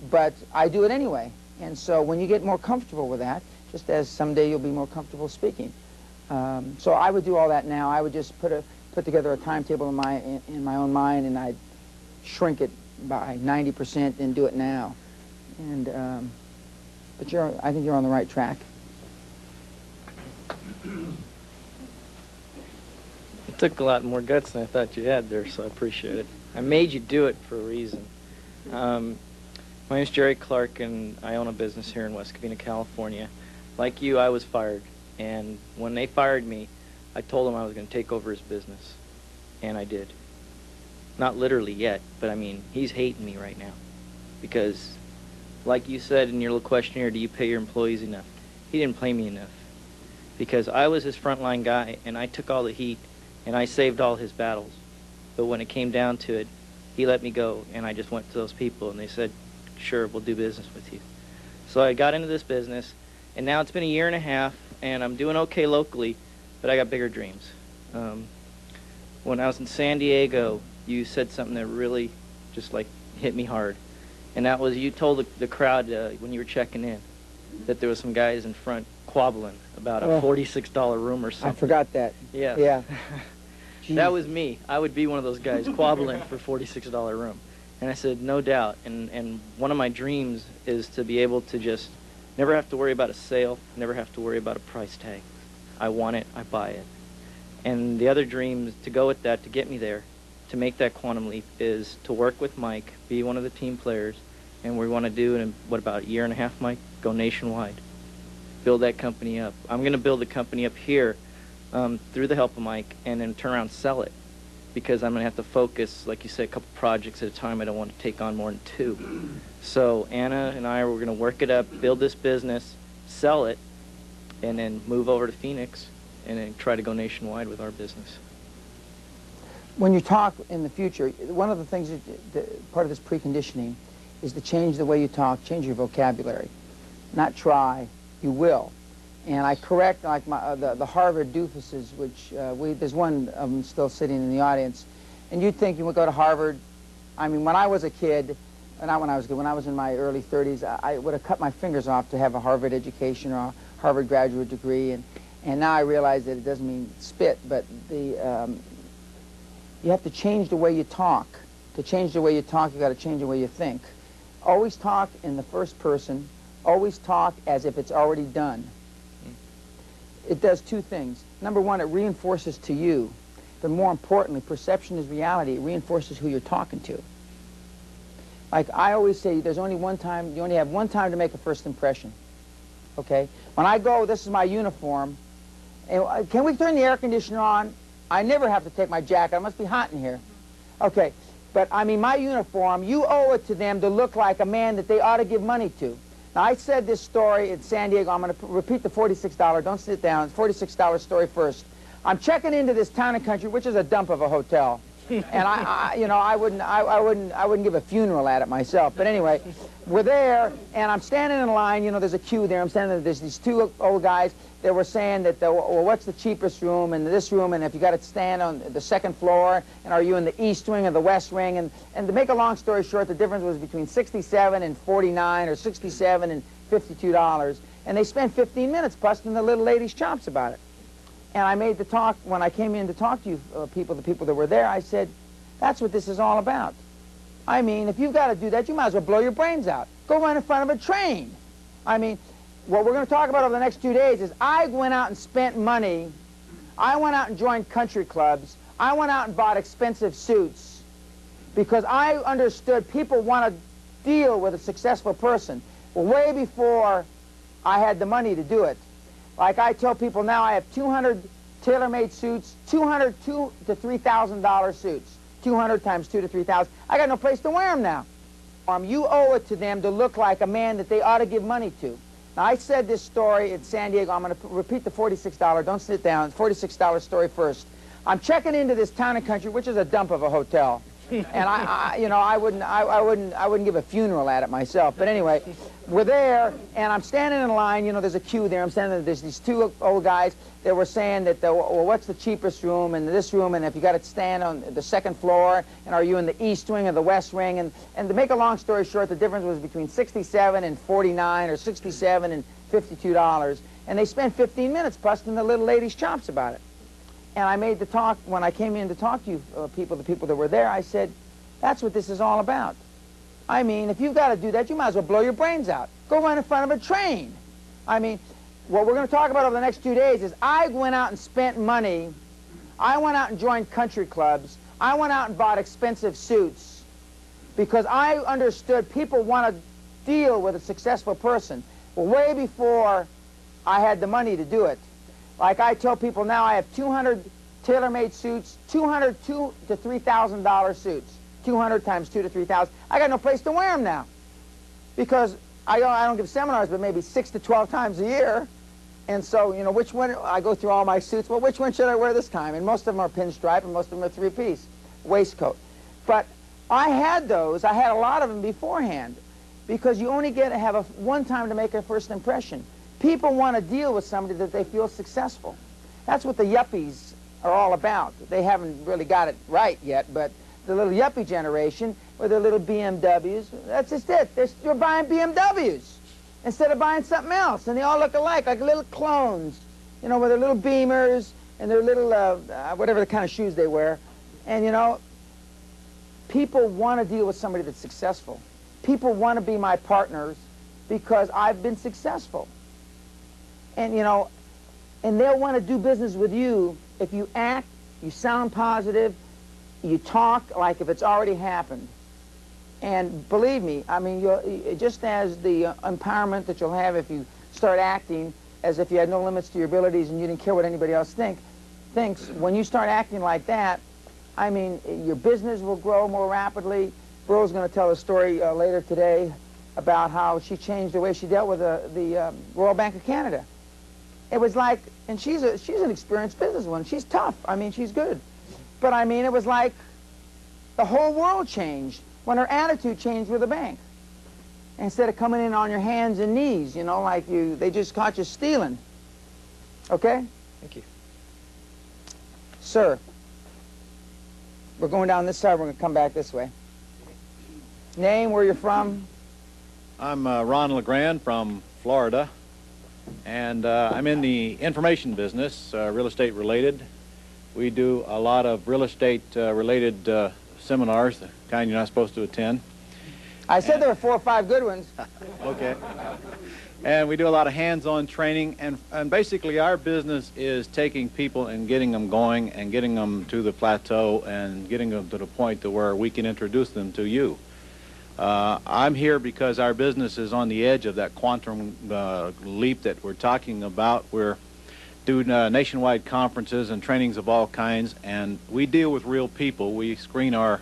but I do it anyway. And so when you get more comfortable with that, just as someday you'll be more comfortable speaking. So I would do all that now. I would just put together a timetable in my own mind, and I'd shrink it by 90% and do it now. And but I think you're on the right track. It took a lot more guts than I thought you had there, so I appreciate it. I made you do it for a reason. My name's Jerry Clark, and I own a business here in West Covina, California. Like you, I was fired, and when they fired me, I told them I was going to take over his business, and I did. Not literally yet, but I mean, he's hating me right now because, like you said in your little questionnaire, do you pay your employees enough? He didn't pay me enough because I was his frontline guy, and I took all the heat, and I saved all his battles. But when it came down to it, he let me go, and I just went to those people, and they said, sure, we'll do business with you. So I got into this business, and now it's been a year and a half, and I'm doing okay locally, but I got bigger dreams. When I was in San Diego, you said something that really just like hit me hard, and that was you told the crowd when you were checking in that there was some guys in front quabbling about a $46 room or something. I forgot that. Yes. Yeah. That was me. I would be one of those guys quabbling for $46 room. And I said, no doubt. And one of my dreams is to be able to just never have to worry about a sale, never have to worry about a price tag. I want it, I buy it. And the other dream is to go with that, to get me there, to make that quantum leap is to work with Mike, be one of the team players, and we want to do in, what, about a year and a half, Mike? Go nationwide. Build that company up. I'm going to build the company up here through the help of Mike, and then turn around and sell it, because I'm going to have to focus, like you said, a couple projects at a time. I don't want to take on more than 2. So Anna and I, we're going to work it up, build this business, sell it, and then move over to Phoenix and then try to go nationwide with our business. When you talk in the future, one of the things, part of this preconditioning, is to change the way you talk, change your vocabulary. Not try, you will. And I correct, like the Harvard doofuses, which there's one of them still sitting in the audience, and you'd think you would go to Harvard. I mean, when I was a kid, not when I was good, when I was in my early 30s, I would have cut my fingers off to have a Harvard education or a Harvard graduate degree, and now I realize that it doesn't mean spit, but you have to change the way you talk. To change the way you talk, you got to change the way you think. Always talk in the first person. Always talk as if it's already done. It does 2 things. Number one, it reinforces to you, but more importantly, perception is reality. It reinforces who you're talking to. Like I always say, there's only one time, you only have one time to make a first impression. Okay? When I go, this is my uniform, and can we turn the air conditioner on? I never have to take my jacket. It must be hot in here. Okay, but I mean, my uniform, you owe it to them to look like a man that they ought to give money to. Now, I said this story in San Diego. I'm going to repeat the $46. Don't sit down. $46 story first. I'm checking into this Town and Country, which is a dump of a hotel, and I wouldn't give a funeral at it myself. But anyway, we're there, and I'm standing in line. You know, there's a queue there. I'm standing there. There's these 2 old guys. They were saying that, well, what's the cheapest room in this room, and if you got to stand on the 2nd floor, and are you in the east wing or the west wing? And to make a long story short, the difference was between $67 and $49, or $67 and $52. And they spent 15 minutes busting the little lady's chops about it. And I made the talk, when I came in to talk to you the people that were there, I said, that's what this is all about. I mean, if you've got to do that, you might as well blow your brains out. Go run in front of a train. I mean, what we're going to talk about over the next 2 days is I went out and spent money. I went out and joined country clubs. I went out and bought expensive suits because I understood people want to deal with a successful person. Well, way before I had the money to do it. Like I tell people now, I have 200 tailor-made suits, 200 $2,000 to $3,000 suits. 200 times 2 to 3,000. I got no place to wear them now. You owe it to them to look like a man that they ought to give money to. Now, I said this story in San Diego. I'm going to repeat the $46. Don't sit down. $46 story first. I'm checking into this Town and Country, which is a dump of a hotel, and I wouldn't give a funeral at it myself. But anyway, we're there, and I'm standing in line. You know, there's a queue there. I'm standing there. There's these 2 old guys. They were saying that, well, what's the cheapest room in this room, and if you got to stand on the 2nd floor, and are you in the east wing or the west wing? And to make a long story short, the difference was between $67 and $49, or $67 and $52. And they spent 15 minutes busting the little lady's chops about it. And I made the talk, when I came in to talk to you the people that were there, I said, that's what this is all about. I mean, if you've got to do that, you might as well blow your brains out. Go run in front of a train. I mean, what we're going to talk about over the next 2 days is I went out and spent money. I went out and joined country clubs. I went out and bought expensive suits because I understood people want to deal with a successful person. Well, way before I had the money to do it. Like I tell people now, I have 200 tailor-made suits, 200 $2,000 to $3,000 suits. 200 times 2 to 3,000. I got no place to wear them now because I don't give seminars, but maybe 6 to 12 times a year. And so, you know, which one, I go through all my suits. Well, which one should I wear this time? And most of them are pinstripe, and most of them are 3-piece waistcoat. But I had those. I had a lot of them beforehand because you only get to have one time to make a first impression. People want to deal with somebody that they feel successful. That's what the yuppies are all about. They haven't really got it right yet, but the little yuppie generation with their little BMWs, that's just it. You're buying BMWs instead of buying something else, and they all look alike, like little clones, you know, with their little Beamers and their little, whatever the kind of shoes they wear. And, you know, people want to deal with somebody that's successful. People want to be my partners because I've been successful. And, you know, and they'll want to do business with you if you act, you sound positive, you talk like if it's already happened. And believe me, I mean, just as the empowerment that you'll have if you start acting as if you had no limits to your abilities and you didn't care what anybody else thinks, when you start acting like that, I mean, your business will grow more rapidly. Burl's going to tell a story later today about how she changed the way she dealt with the Royal Bank of Canada. It was like, and she's an experienced businesswoman. She's tough. I mean, she's good. But I mean, it was like the whole world changed when her attitude changed with the bank. Instead of coming in on your hands and knees, you know, like they just caught you stealing. Okay? Thank you. Sir, we're going down this side. We're going to come back this way. Name, where you're from? I'm Ron LeGrand from Florida, and I'm in the information business, real estate related. We do a lot of real estate related seminars, the kind you're not supposed to attend. I said there were 4 or 5 good ones. Okay. And we do a lot of hands-on training, and basically our business is taking people and getting them going and getting them to the plateau and getting them to the point to where we can introduce them to you. I'm here because our business is on the edge of that quantum leap that we're talking about. We're doing nationwide conferences and trainings of all kinds, and we deal with real people. We screen our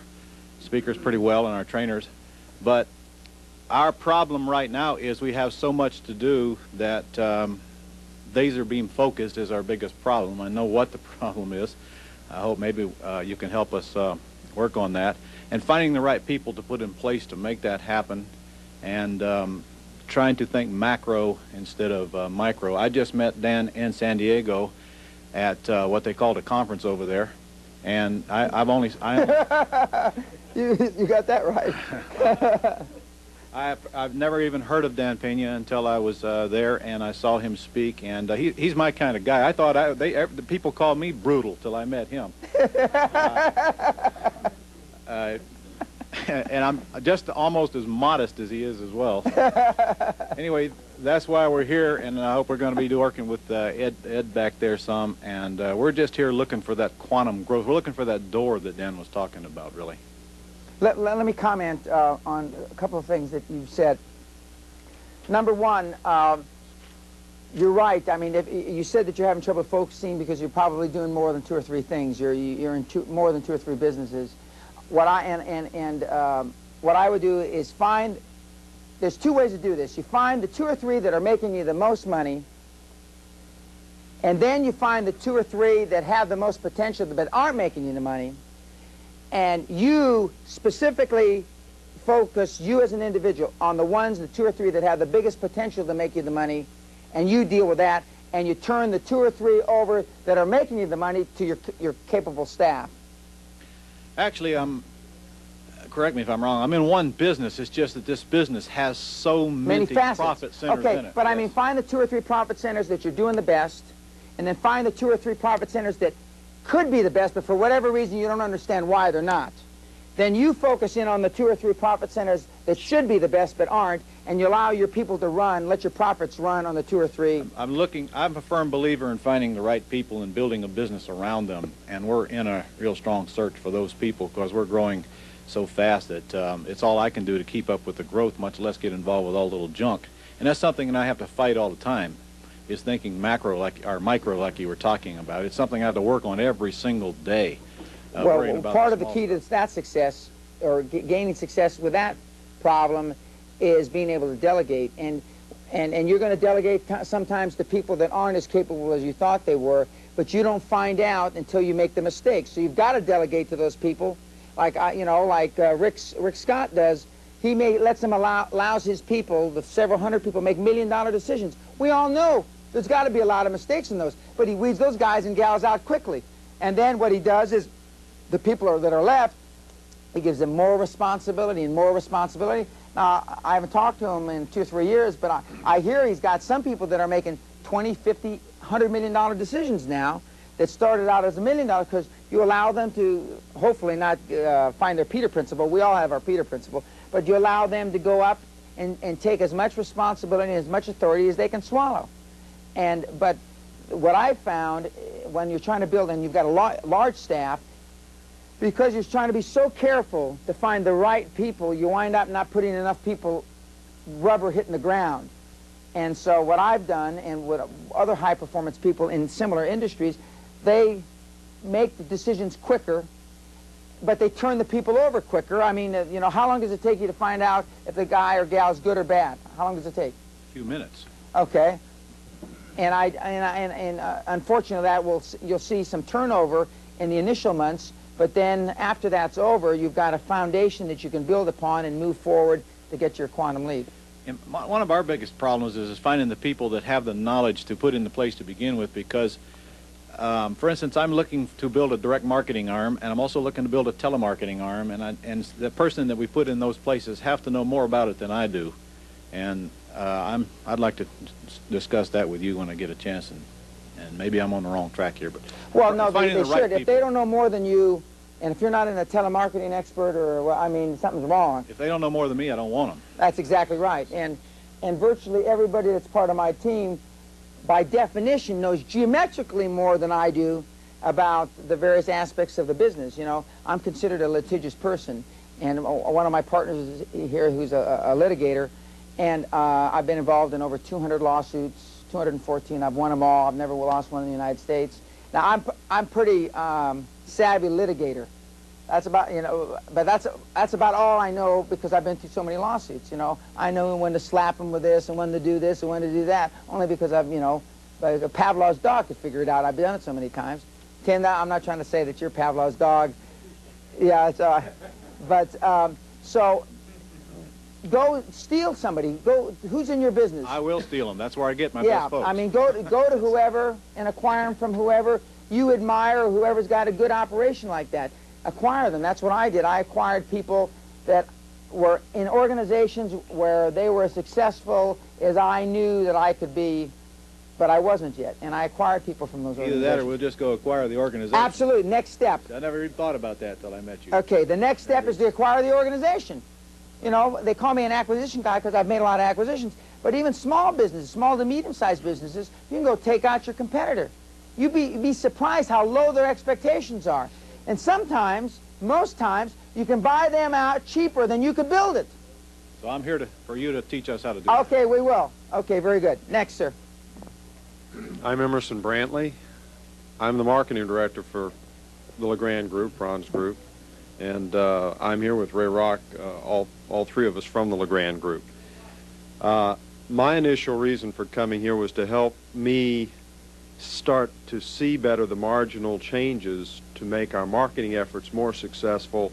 speakers pretty well and our trainers, but our problem right now is we have so much to do that laser beam focused is our biggest problem. I know what the problem is. I hope maybe you can help us work on that. And finding the right people to put in place to make that happen, and trying to think macro instead of micro. I just met Dan in San Diego at what they called a conference over there, and You got that right. I've never even heard of Dan Pena until I was there and I saw him speak, and he's my kind of guy. I thought the people called me brutal till I met him. And I'm just almost as modest as he is as well. Anyway, that's why we're here, and I hope we're going to be working with Ed back there some, and we're just here looking for that quantum growth. We're looking for that door that Dan was talking about, really. Let me comment on a couple of things that you've said. Number one, you're right. I mean, if you said that you're having trouble focusing because you're probably doing more than 2 or 3 things. You're in more than 2 or 3 businesses. What I would do is find. There's 2 ways to do this. You find the 2 or 3 that are making you the most money, and then you find the 2 or 3 that have the most potential but aren't making you the money. And you specifically focus, you as an individual, on the ones, the 2 or 3 that have the biggest potential to make you the money, and you deal with that, and you turn the 2 or 3 over that are making you the money to your capable staff. Actually, correct me if I'm wrong, I'm in one business. It's just that this business has so many profit centers in it. But I mean, find the 2 or 3 profit centers that you're doing the best, and then find the 2 or 3 profit centers that could be the best, but for whatever reason you don't understand why they're not. Then you focus in on the 2 or 3 profit centers that should be the best but aren't, and you allow your people to run, let your profits run on the 2 or 3. I'm a firm believer in finding the right people and building a business around them, and we're in a real strong search for those people because we're growing so fast that it's all I can do to keep up with the growth, much less get involved with all the little junk. And that's something that I have to fight all the time, is thinking macro or micro like you were talking about. It's something I have to work on every single day. Well, part of the key to that success, or gaining success with that problem, is being able to delegate. And you're going to delegate sometimes to people that aren't as capable as you thought they were, but you don't find out until you make the mistake. So you've got to delegate to those people, like Rick Scott does. He allows his people, the several hundred people, make $1 million decisions. We all know there's got to be a lot of mistakes in those, but he weeds those guys and gals out quickly. And then what he does is, the people that are left, he gives them more responsibility and more responsibility. Now, I haven't talked to him in 2 or 3 years, but I hear he's got some people that are making $20, $50, $100 million decisions now that started out as $1 million because you allow them to hopefully not find their Peter principle. We all have our Peter principle, but you allow them to go up and take as much responsibility and as much authority as they can swallow. But what I found when you're trying to build, and you've got a large staff, because you're trying to be so careful to find the right people, you wind up not putting enough people, rubber hitting the ground. And so what I've done, and what other high-performance people in similar industries, they make the decisions quicker, but they turn the people over quicker. I mean, you know, how long does it take you to find out if the guy or gal is good or bad? How long does it take? A few minutes. Okay. And unfortunately, you'll see some turnover in the initial months, but then after that's over, you've got a foundation that you can build upon and move forward to get your quantum leap. And one of our biggest problems is finding the people that have the knowledge to put into place to begin with, because, for instance, I'm looking to build a direct marketing arm, and I'm also looking to build a telemarketing arm, and the person that we put in those places have to know more about it than I do. And I'd like to discuss that with you when I get a chance, and maybe I'm on the wrong track here. But well, no, they the should. If they don't know more than you, and if you're not in a telemarketing expert, or, well, I mean, something's wrong. If they don't know more than me, I don't want them. That's exactly right. And virtually everybody that's part of my team, by definition, knows geometrically more than I do about the various aspects of the business. You know, I'm considered a litigious person, and one of my partners is here who's a litigator, and I've been involved in over 200 lawsuits, 214. I've won them all. I've never lost one in the United States. Now, I'm pretty savvy litigator. That's about, you know, but that's about all I know, because I've been through so many lawsuits. You know, I know when to slap them with this and when to do this and when to do that, only because I've, you know, Pavlov's dog could figure it out. I've done it so many times. Tim, I'm not trying to say that you're Pavlov's dog. Yeah, it's, so go steal somebody. Go. Who's in your business? I will steal them. That's where I get my best folks. I mean, go to whoever and acquire them from whoever you admire, or whoever's got a good operation like that. Acquire them. That's what I did. I acquired people that were in organizations where they were as successful as I knew that I could be, but I wasn't yet. And I acquired people from those organizations. Either that, or we'll just go acquire the organization. Absolutely. Next step. I never even thought about that till I met you. Okay. The next step is to acquire the organization. You know, they call me an acquisition guy because I've made a lot of acquisitions. But even small businesses, small to medium-sized businesses, you can go take out your competitor. You'd be surprised how low their expectations are. And sometimes, most times, you can buy them out cheaper than you could build it. So I'm here for you to teach us how to do that. Okay, we will. Okay, very good. Next, sir. I'm Emerson Brantley. I'm the marketing director for the LeGrand Group, Ron's group. And I'm here with Ray Rock, all three of us from the LeGrand Group. My initial reason for coming here was to help me start to see better the marginal changes to make our marketing efforts more successful,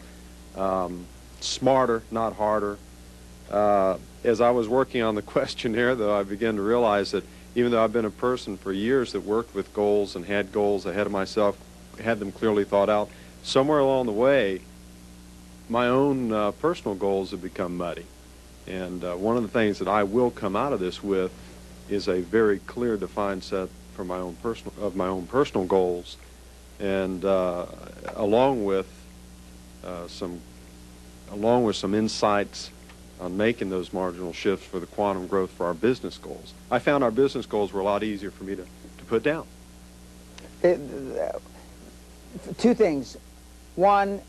smarter, not harder. As I was working on the questionnaire, though, I began to realize that even though I've been a person for years that worked with goals and had goals ahead of myself, had them clearly thought out, somewhere along the way, my own personal goals have become muddy. And one of the things that I will come out of this with is a very clear, defined set for my own personal goals, and along with some insights on making those marginal shifts for the quantum growth for our business goals. I found our business goals were a lot easier for me to put down. Two things. One,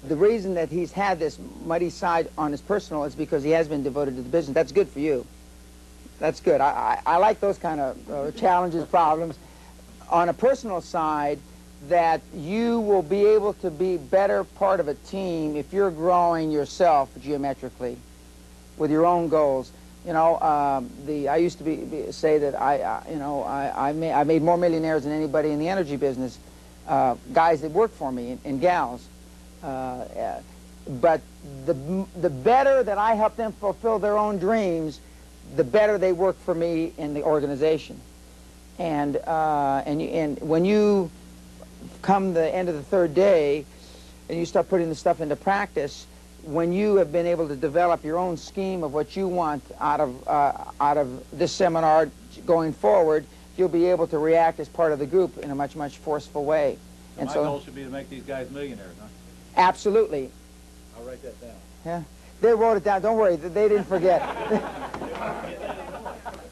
the reason that he's had this muddy side on his personal is because he has been devoted to the business. That's good for you. That's good. I like those kind of challenges, problems. On a personal side, that you will be able to be better part of a team if you're growing yourself geometrically with your own goals. You know, I used to say that I made more millionaires than anybody in the energy business, guys that work for me and gals. But the better that I help them fulfill their own dreams, the better they work for me in the organization. And when you come the end of the third day and you start putting the stuff into practice, when you have been able to develop your own scheme of what you want out of this seminar going forward, you'll be able to react as part of the group in a much, much forceful way. So my goal should be to make these guys millionaires, huh? Absolutely. I'll write that down. Yeah. They wrote it down. Don't worry. They didn't forget.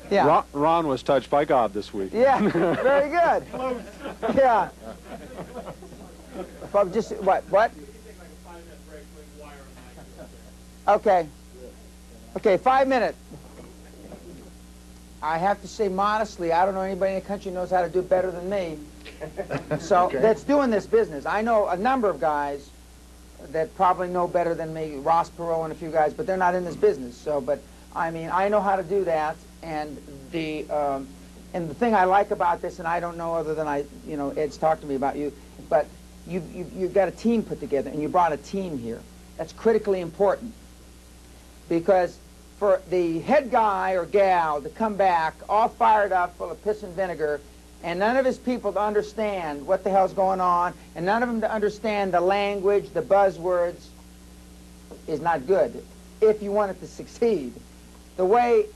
Yeah. Ron was touched by God this week. Yeah. Very good. Yeah. But just, what? Okay. Okay, 5 minutes. I have to say modestly, I don't know anybody in the country who knows how to do it better than me. So that's doing this business. I know a number of guys that probably know better than me, Ross Perot and a few guys, but they're not in this business. So, but I mean, I know how to do that, and the thing I like about this, and I don't know other than Ed's talked to me about you, but you've got a team put together, and you brought a team here. That's critically important, because for the head guy or gal to come back all fired up, full of piss and vinegar, and none of his people to understand what the hell's going on, and none of them to understand the language, the buzzwords, is not good if you want it to succeed. The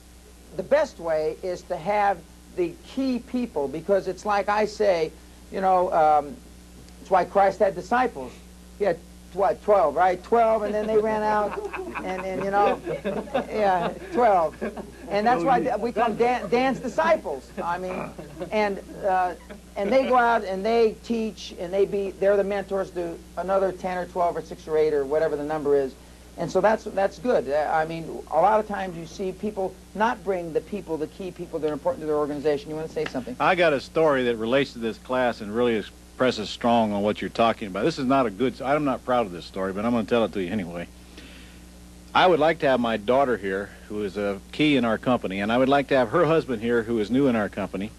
best way is to have the key people, because it's like I say, it's why Christ had disciples. He had, 12, right? 12, and then they ran out, and 12. And that's why we call them Dan's disciples. I mean, and they go out and they teach, and they're the mentors to another 10 or 12 or 6 or 8 or whatever the number is. And so that's good. I mean, a lot of times you see people not bring the key people that are important to their organization. You want to say something? I got a story that relates to this class and really presses strong on what you're talking about. This is not I'm not proud of this story, but I'm going to tell it to you anyway. I would like to have my daughter here, who is a key in our company, and I would like to have her husband here, who is new in our company,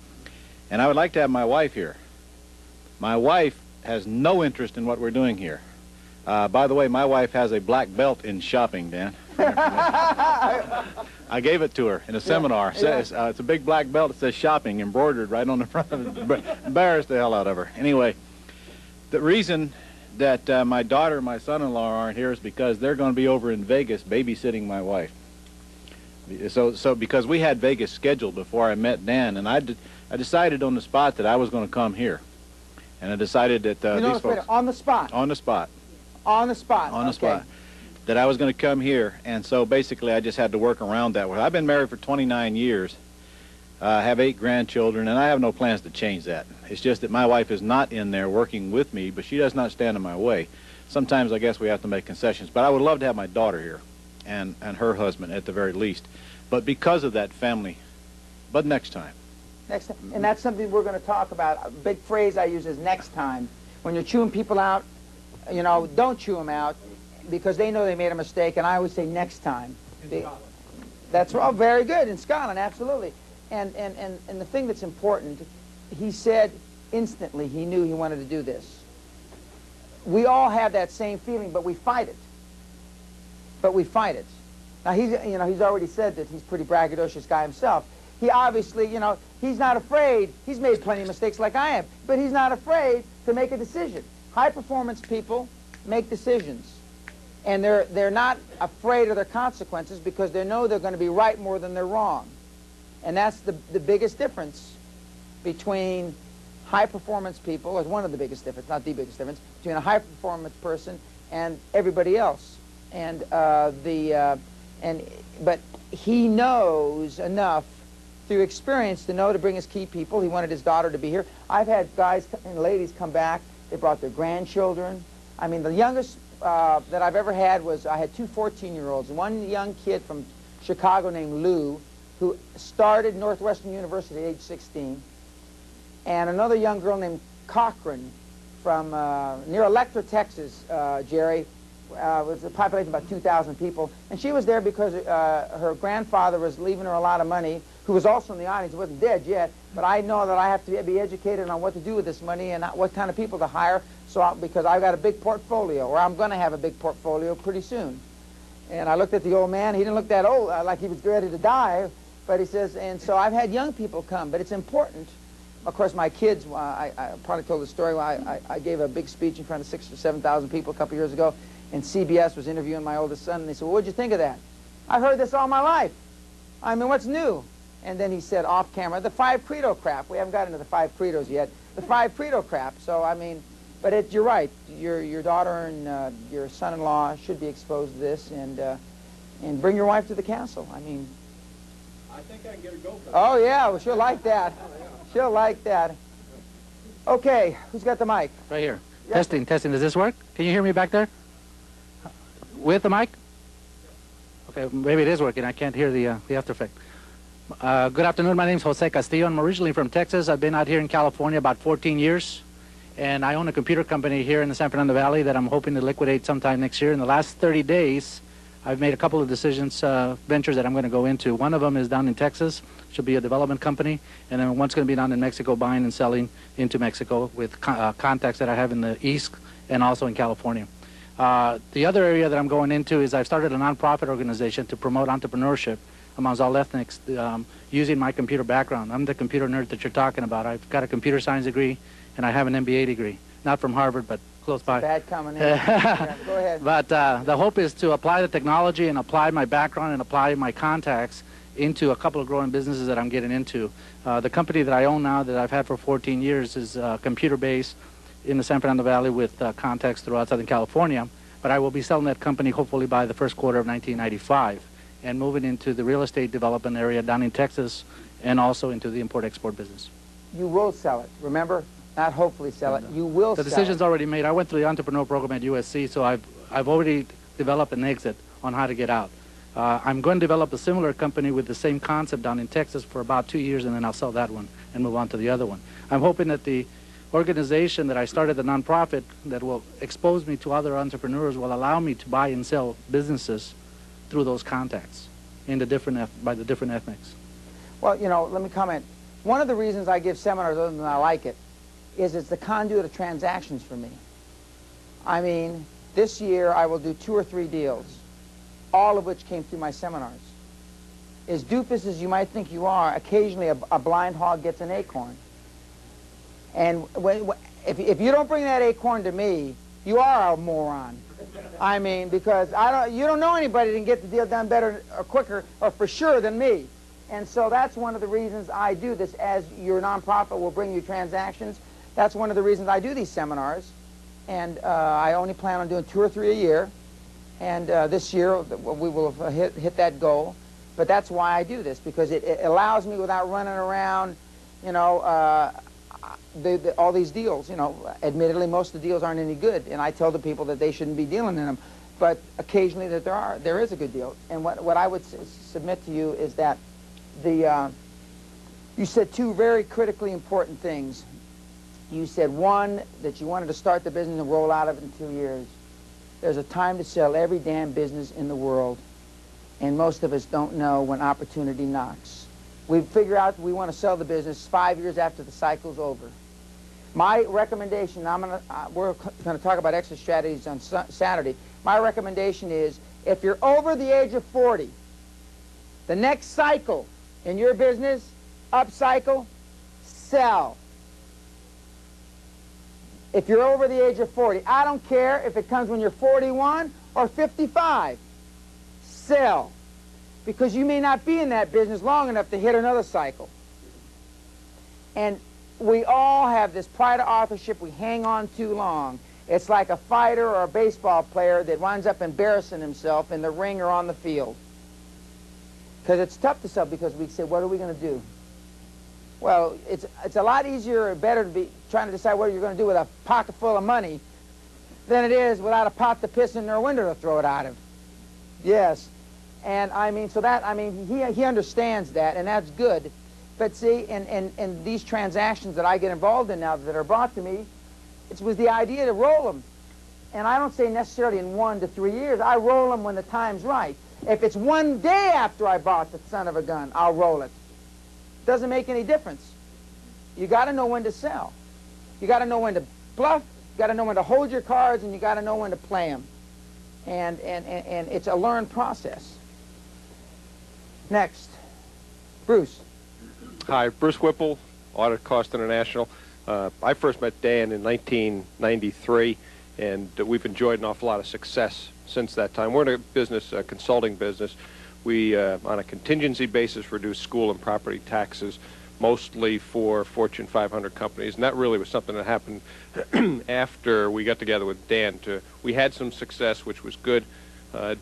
and I would like to have my wife here. My wife has no interest in what we're doing here. By the way, my wife has a black belt in shopping, Dan. I gave it to her in a seminar. It's a big black belt that says shopping embroidered right on the front of it. Embarrassed the hell out of her. Anyway, the reason that my daughter and my son-in-law aren't here is because they're going to be over in Vegas babysitting my wife. So because we had Vegas scheduled before I met Dan, and I decided on the spot that I was going to come here. And I decided that these folks... On the spot? On the spot. On the spot. On the spot. That I was going to come here, and so basically I just had to work around that. I've been married for 29 years, have 8 grandchildren, and I have no plans to change that. It's just that my wife is not in there working with me, but she does not stand in my way. Sometimes I guess we have to make concessions, but I would love to have my daughter here, and her husband at the very least. But because of that family, but next time. Next time, and that's something we're going to talk about. A big phrase I use is next time. When you're chewing people out, don't chew them out, because they know they made a mistake, and I always say next time. In Scotland. That's very good, in Scotland, absolutely. And the thing that's important, he said instantly he knew he wanted to do this. We all have that same feeling, but we fight it. Now, he's already said that he's a pretty braggadocious guy himself. He obviously, he's not afraid. He's made plenty of mistakes like I have, but he's not afraid to make a decision. High-performance people make decisions. And they're not afraid of their consequences because they know they're going to be right more than they're wrong. And that's the biggest difference between high-performance people, or one of the biggest difference, not the biggest difference, between a high-performance person and everybody else. But he knows enough through experience to know to bring his key people. He wanted his daughter to be here. I've had guys and ladies come back. They brought their grandchildren. I mean, the youngest that I've ever had was, I had 2 14-year-olds. One young kid from Chicago named Lou, who started Northwestern University at age 16, and another young girl named Cochran from near Electra, Texas, Jerry, with a population of about 2,000 people. And she was there because her grandfather was leaving her a lot of money, who was also in the audience. He wasn't dead yet, but I know that I have to be educated on what to do with this money and what kind of people to hire, because I've got a big portfolio, or I'm going to have a big portfolio pretty soon. And I looked at the old man. He didn't look that old, like he was ready to die, but he says, and so I've had young people come, but it's important. Of course, my kids, I probably told the story, I gave a big speech in front of 6,000 or 7,000 people a couple years ago, and CBS was interviewing my oldest son, and they said, well, what'd you think of that? I've heard this all my life. I mean, what's new? And then he said off camera, the 5 credo crap. We haven't got into the 5 credos yet. The 5 credo crap. So, I mean, but you're right. Your daughter and your son-in-law should be exposed to this, and bring your wife to the castle. I mean. I think I can get a go for that. Oh, yeah, well, she'll like that. She'll like that. Okay, who's got the mic? Right here. Testing. Does this work? Can you hear me back there? With the mic? Okay, maybe it is working. I can't hear the after effect. Good afternoon. My name is Jose Castillo. I'm originally from Texas. I've been out here in California about 14 years. And I own a computer company here in the San Fernando Valley that I'm hoping to liquidate sometime next year. In the last 30 days, I've made a couple of decisions, ventures that I'm going to go into. One of them is down in Texas, should be a development company, and then one's going to be down in Mexico, buying and selling into Mexico with contacts that I have in the East and also in California. The other area that I'm going into is I've started a nonprofit organization to promote entrepreneurship amongst all ethnics using my computer background. I'm the computer nerd that you're talking about. I've got a computer science degree, and I have an MBA degree, not from Harvard, but close by. Bad coming in. Yeah, go ahead. But the hope is to apply the technology and apply my background and apply my contacts into a couple of growing businesses that I'm getting into. The company that I own now that I've had for 14 years is computer-based in the San Fernando Valley with contacts throughout Southern California. But I will be selling that company hopefully by the first quarter of 1995 and moving into the real estate development area down in Texas and also into the import-export business. You will sell it, remember? Not hopefully sell it. You will sell it. The decision's already made. I went through the entrepreneur program at USC, so I've already developed an exit on how to get out. I'm going to develop a similar company with the same concept down in Texas for about 2 years, and then I'll sell that one and move on to the other one. I'm hoping that the organization that I started, the nonprofit, that will expose me to other entrepreneurs will allow me to buy and sell businesses through those contacts in by the different ethnics. Well, you know, let me comment. One of the reasons I give seminars, other than I like it, is it's the conduit of transactions for me. I mean, this year I will do 2 or 3 deals, all of which came through my seminars. As doofus as you might think you are, occasionally a blind hog gets an acorn. And if you don't bring that acorn to me, you are a moron. I mean, because you don't know anybody that can get the deal done better or quicker or for sure than me. And so that's one of the reasons I do this, as your nonprofit will bring you transactions. That's one of the reasons I do these seminars. And I only plan on doing 2 or 3 a year. And this year we will have hit that goal. But that's why I do this, because it allows me, without running around, you know, all these deals. You know, admittedly, most of the deals aren't any good, and I tell the people that they shouldn't be dealing in them. But occasionally that there is a good deal. And what I would submit to you is that you said 2 very critically important things. You said, one, that you wanted to start the business and roll out of it in 2 years. There's a time to sell every damn business in the world, and most of us don't know when opportunity knocks. We figure out we want to sell the business 5 years after the cycle's over. My recommendation, we're going to talk about exit strategies on Saturday. My recommendation is, if you're over the age of 40, the next cycle in your business, up cycle, sell. If you're over the age of 40, I don't care if it comes when you're 41 or 55, sell. Because you may not be in that business long enough to hit another cycle. And we all have this pride of authorship we hang on too long. It's like a fighter or a baseball player that winds up embarrassing himself in the ring or on the field. Because it's tough to sell, because we say, what are we going to do? Well, it's a lot easier or better to be trying to decide what you're going to do with a pocket full of money than it is without a pot to piss in their window to throw it out of. Yes. And I mean, so that, I mean, he understands that, and that's good. But see, in these transactions that I get involved in now that are brought to me, it was the idea to roll them. And I don't say necessarily in 1 to 3 years. I roll them when the time's right. If it's 1 day after I bought the son of a gun, I'll roll it. Doesn't make any difference. You got to know when to sell. You got to know when to bluff. You got to know when to hold your cards, and you got to know when to play them. And it's a learned process. Next, Bruce. Hi, Bruce Whipple, Audit Cost International. I first met Dan in 1993, and we've enjoyed an awful lot of success since that time. We're in a business, a consulting business. We, on a contingency basis, reduce school and property taxes, mostly for Fortune 500 companies, and that really was something that happened after we got together with Dan. We had some success, which was good.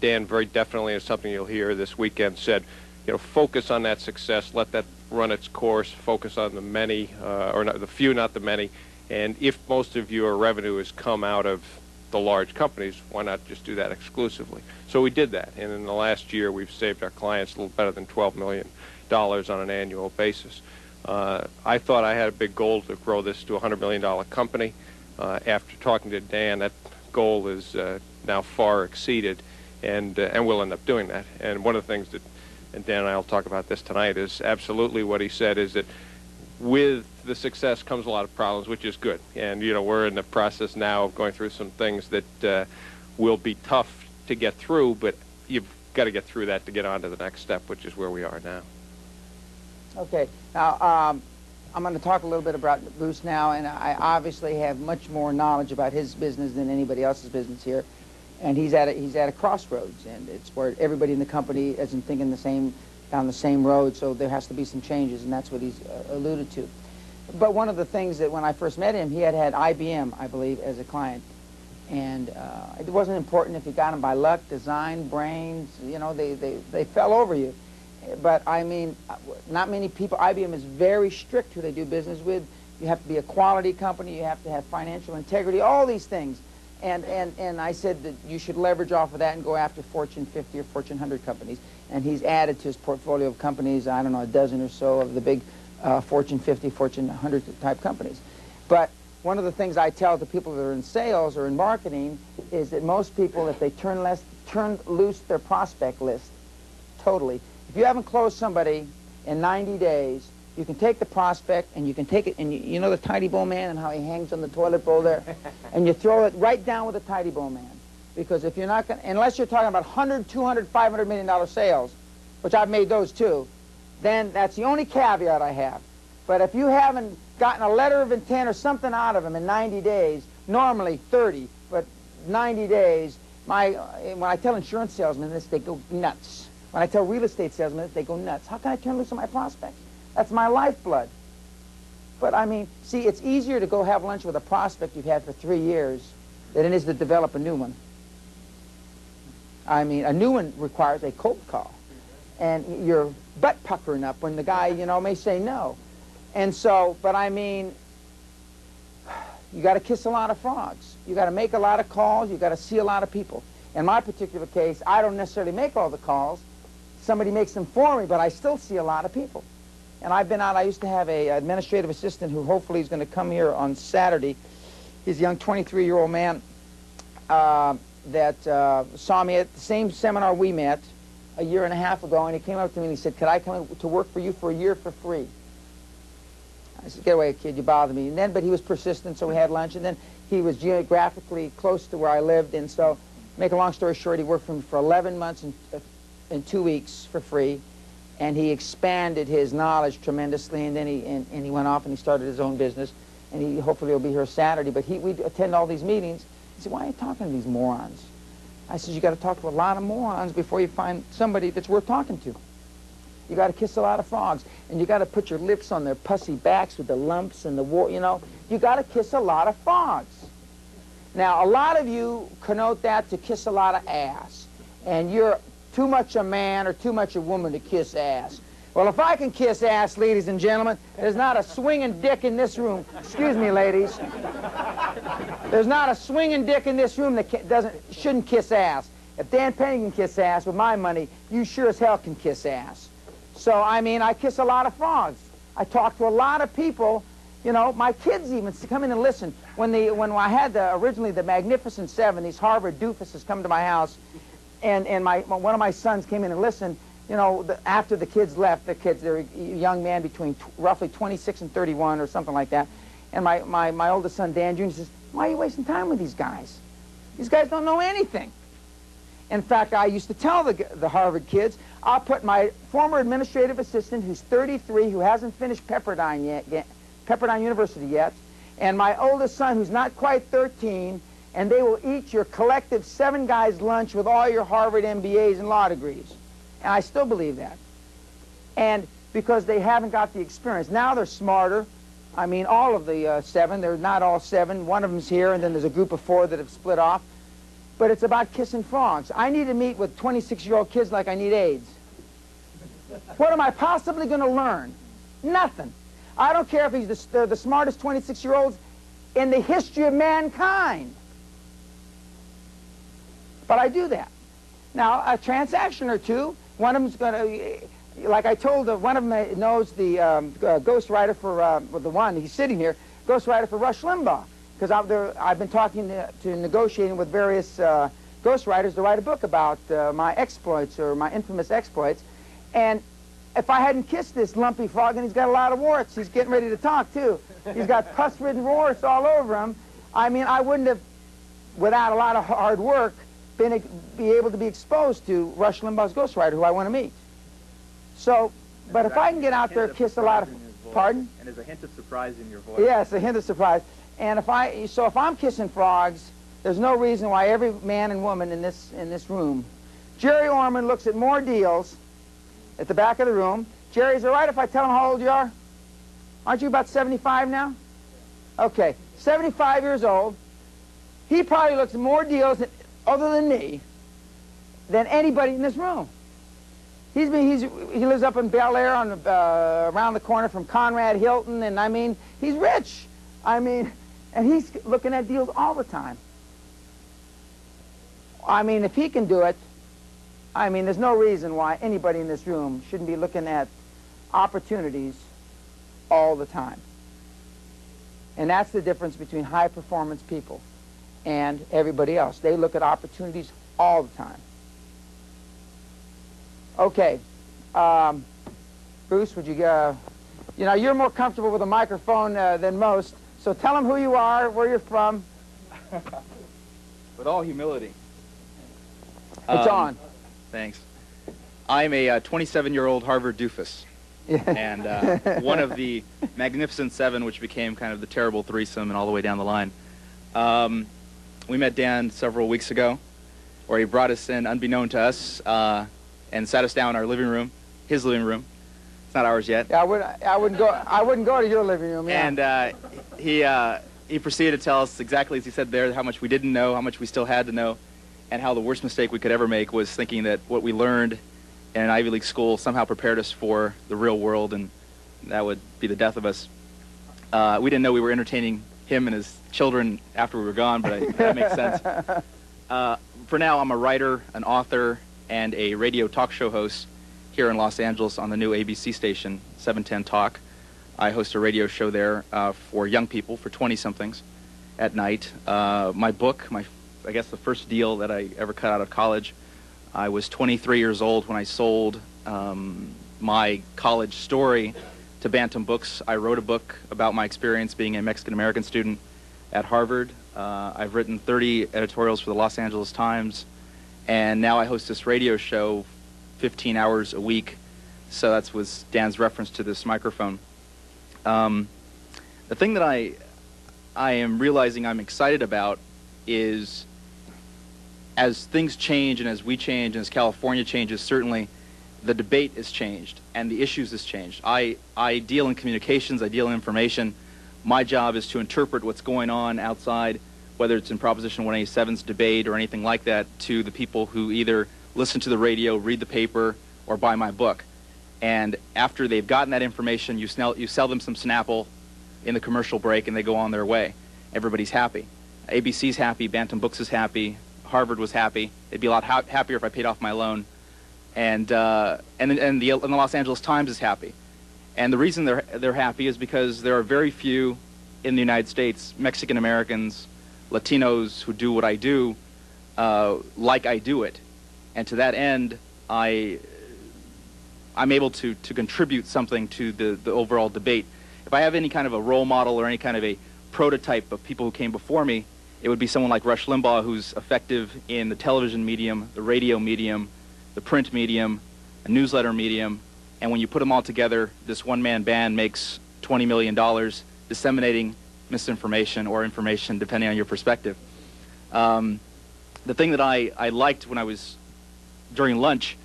Dan very definitely, is something you'll hear this weekend, said, you know, focus on that success, let that run its course, focus on the many, or not, the few, not the many, And if most of your revenue has come out of the large companies, why not just do that exclusively? So we did that, and in the last year we've saved our clients a little better than $12 million on an annual basis. I thought I had a big goal to grow this to a $100 million company. After talking to Dan, that goal is now far exceeded, and we'll end up doing that. And one of the things that, and Dan and I will talk about this tonight, is absolutely what he said is that with the success comes a lot of problems, which is good. And, you know, we're in the process now of going through some things that will be tough to get through, but you've got to get through that to get on to the next step, which is where we are now. Okay. Now, I'm going to talk a little bit about Bruce now, and I obviously have much more knowledge about his business than anybody else's business here. And he's at a crossroads, and it's where everybody in the company isn't thinking down the same road, so there has to be some changes, and that's what he's alluded to. But one of the things that when I first met him, he had IBM, I believe, as a client. And it wasn't important if you got them by luck, design, brains, you know, they fell over you. But I mean, not many people, IBM is very strict who they do business with. You have to be a quality company, you have to have financial integrity, all these things. And I said that you should leverage off of that and go after Fortune 50 or Fortune 100 companies. And he's added to his portfolio of companies, I don't know, a dozen or so of the big Fortune 50, Fortune 100 type companies. But one of the things I tell to people that are in sales or in marketing is that most people, if they turn loose their prospect list totally, if you haven't closed somebody in 90 days, you can take the prospect and you can take it, and you know the tidy bowl man and how he hangs on the toilet bowl there? And you throw it right down with the tidy bowl man. Because if you're not going to, unless you're talking about 100, 200, $500 million sales, which I've made those too, then that's the only caveat I have. But if you haven't gotten a letter of intent or something out of them in 90 days, normally 30, but 90 days, when I tell insurance salesmen this, they go nuts. When I tell real estate salesmen this, they go nuts. How can I turn loose on my prospects? That's my lifeblood. But I mean, see, it's easier to go have lunch with a prospect you've had for 3 years than it is to develop a new one. I mean, a new one requires a cold call. And you're butt puckering up when the guy, you know, may say no. And so, but I mean, you got to kiss a lot of frogs. You got to make a lot of calls. You got to see a lot of people. In my particular case, I don't necessarily make all the calls. Somebody makes them for me, but I still see a lot of people. And I've been out, I used to have an administrative assistant who hopefully is going to come here on Saturday. He's a young 23-year-old man that saw me at the same seminar we met a year and a half ago, and he came up to me and he said, could I come to work for you for a year for free? I said, get away, kid, you bother me. And then, but he was persistent, so we had lunch, and then he was geographically close to where I lived, and so, make a long story short, he worked for me for 11 months and 2 weeks for free, and he expanded his knowledge tremendously, and then he went off and he started his own business, and he hopefully will be here Saturday, but we'd attend all these meetings. He said, why are you talking to these morons? I said, you got to talk to a lot of morons before you find somebody that's worth talking to. You got to kiss a lot of frogs, and you got to put your lips on their pussy backs with the lumps and the war, you know. You got to kiss a lot of frogs. Now, a lot of you connote that to kiss a lot of ass, and you're too much a man or too much a woman to kiss ass. Well, if I can kiss ass, ladies and gentlemen, there's not a swinging dick in this room. Excuse me, ladies. There's not a swinging dick in this room that shouldn't kiss ass. If Dan Penny can kiss ass with my money, you sure as hell can kiss ass. So, I mean, I kiss a lot of frogs. I talk to a lot of people. You know, my kids even come in and listen. When I had originally the Magnificent Seven, these Harvard doofuses come to my house, and one of my sons came in and listened. You know, after the kids left, they're a young man between roughly 26 and 31 or something like that. And my oldest son, Dan Jr., says, why are you wasting time with these guys? These guys don't know anything. In fact, I used to tell the Harvard kids, I'll put my former administrative assistant, who's 33, who hasn't finished Pepperdine University yet, and my oldest son, who's not quite 13, and they will eat your collective 7 guys' lunch with all your Harvard MBAs and law degrees. And I still believe that. And because they haven't got the experience. Now they're smarter. I mean, all of the 7, they're not all 7. One of them's here, and then there's a group of 4 that have split off. But it's about kissing frogs. I need to meet with 26-year-old kids like I need AIDS. What am I possibly going to learn? Nothing. I don't care if they're the smartest 26-year-olds. in the history of mankind. But I do that. Now, a transaction or two, one of them's going to, like I told, one of them knows the ghostwriter for, the one, he's sitting here, ghostwriter for Rush Limbaugh. Because I've been talking to negotiating with various ghostwriters to write a book about my exploits, or my infamous exploits. And if I hadn't kissed this lumpy frog, and he's got a lot of warts, he's getting ready to talk too. He's got pus-ridden warts all over him. I mean, I wouldn't have, without a lot of hard work, be able to be exposed to Rush Limbaugh's ghostwriter, who I want to meet. So, but if I can get out there, kiss a lot of, pardon? And there's a hint of surprise in your voice. Yes, a hint of surprise. And if I'm kissing frogs, there's no reason why every man and woman in this room. Jerry Orman looks at more deals at the back of the room. Jerry, is it all right if I tell him how old you are? Aren't you about 75 now? Okay, 75 years old. He probably looks at more deals other than me than anybody in this room. He lives up in Bel Air around the corner from Conrad Hilton, and I mean, he's rich. I mean, and he's looking at deals all the time. I mean, if he can do it, I mean, there's no reason why anybody in this room shouldn't be looking at opportunities all the time. And that's the difference between high-performance people and everybody else. They look at opportunities all the time. Okay. Bruce, would you go? You know, you're more comfortable with a microphone than most, so tell them who you are, where you're from. With all humility. It's on. Thanks. I'm a 27-year-old Harvard doofus. And one of the Magnificent Seven, which became kind of the terrible threesome and all the way down the line. We met Dan several weeks ago, where he brought us in unbeknown to us and sat us down in our living room, his living room. It's not ours yet. Yeah, I wouldn't go to your living room. Yeah. And he proceeded to tell us exactly as he said there, how much we didn't know, how much we still had to know, and how the worst mistake we could ever make was thinking that what we learned in an Ivy League school somehow prepared us for the real world, and that would be the death of us. We didn't know we were entertaining him and his children after we were gone, but that makes sense. For now, I'm a writer, an author, and a radio talk show host here in Los Angeles on the new ABC station, 710 Talk. I host a radio show there for young people, for 20-somethings at night. My book, I guess the first deal that I ever cut out of college, I was 23 years old when I sold my college story to Bantam Books. I wrote a book about my experience being a Mexican-American student at Harvard. I've written 30 editorials for the Los Angeles Times, and now I host this radio show 15 hours a week. So that was Dan's reference to this microphone. The thing that I am realizing I'm excited about is, as things change and as we change and as California changes, certainly the debate has changed and the issues has changed. I deal in communications, I deal in information. My job is to interpret what's going on outside, whether it's in Proposition 187's debate or anything like that, to the people who either listen to the radio, read the paper, or buy my book. And after they've gotten that information, you sell them some Snapple in the commercial break and they go on their way. Everybody's happy. ABC's happy, Bantam Books is happy, Harvard was happy. They'd be a lot happier if I paid off my loan. And the Los Angeles Times is happy. And the reason they're happy is because there are very few in the United States, Mexican Americans, Latinos, who do what I do like I do it. And to that end, I'm able to contribute something to the overall debate. If I have any kind of a role model or any kind of a prototype of people who came before me, it would be someone like Rush Limbaugh, who's effective in the television medium, the radio medium, the print medium, a newsletter medium, and when you put them all together, this one-man band makes $20 million disseminating misinformation or information, depending on your perspective. The thing that I liked when I was during lunch,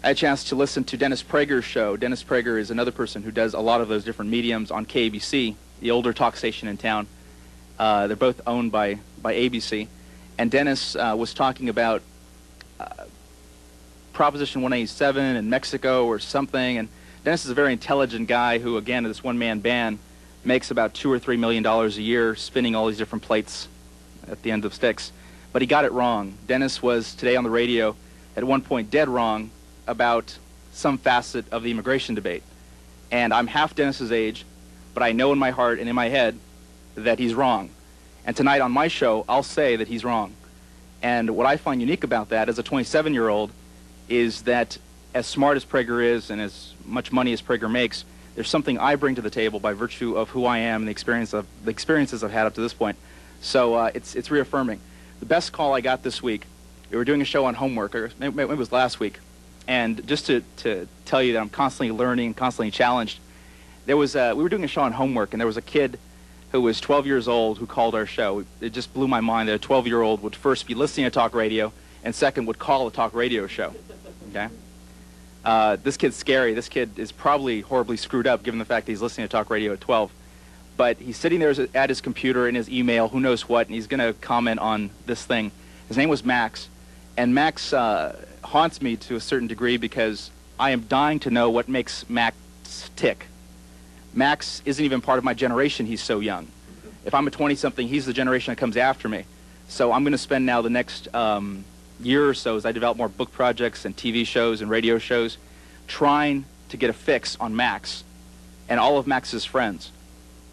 I had a chance to listen to Dennis Prager's show. Dennis Prager is another person who does a lot of those different mediums on KABC, the older talk station in town. They're both owned by ABC. And Dennis was talking about Proposition 187 in Mexico or something. And Dennis is a very intelligent guy who, again, this one-man band, makes about $2 or $3 million a year spinning all these different plates at the end of sticks. But he got it wrong. Dennis was today on the radio at one point dead wrong about some facet of the immigration debate. And I'm half Dennis's age, but I know in my heart and in my head that he's wrong. And tonight on my show, I'll say that he's wrong. And what I find unique about that as a 27-year-old is that as smart as Prager is and as much money as Prager makes, there's something I bring to the table by virtue of who I am and the experiences I've had up to this point. So it's reaffirming. The best call I got this week, we were doing a show on homework, or maybe it was last week, and just to tell you that I'm constantly learning, constantly challenged, we were doing a show on homework, and there was a kid who was 12 years old who called our show. It just blew my mind that a 12-year-old would first be listening to talk radio, and second would call a talk radio show. Okay? This kid's scary. This kid is probably horribly screwed up given the fact that he's listening to talk radio at 12. But he's sitting there at his computer in his email, who knows what, and he's going to comment on this thing. His name was Max, and Max haunts me to a certain degree because I am dying to know what makes Max tick. Max isn't even part of my generation. He's so young. If I'm a 20-something, he's the generation that comes after me. So I'm going to spend now the next year or so as I develop more book projects and TV shows and radio shows trying to get a fix on Max and all of Max's friends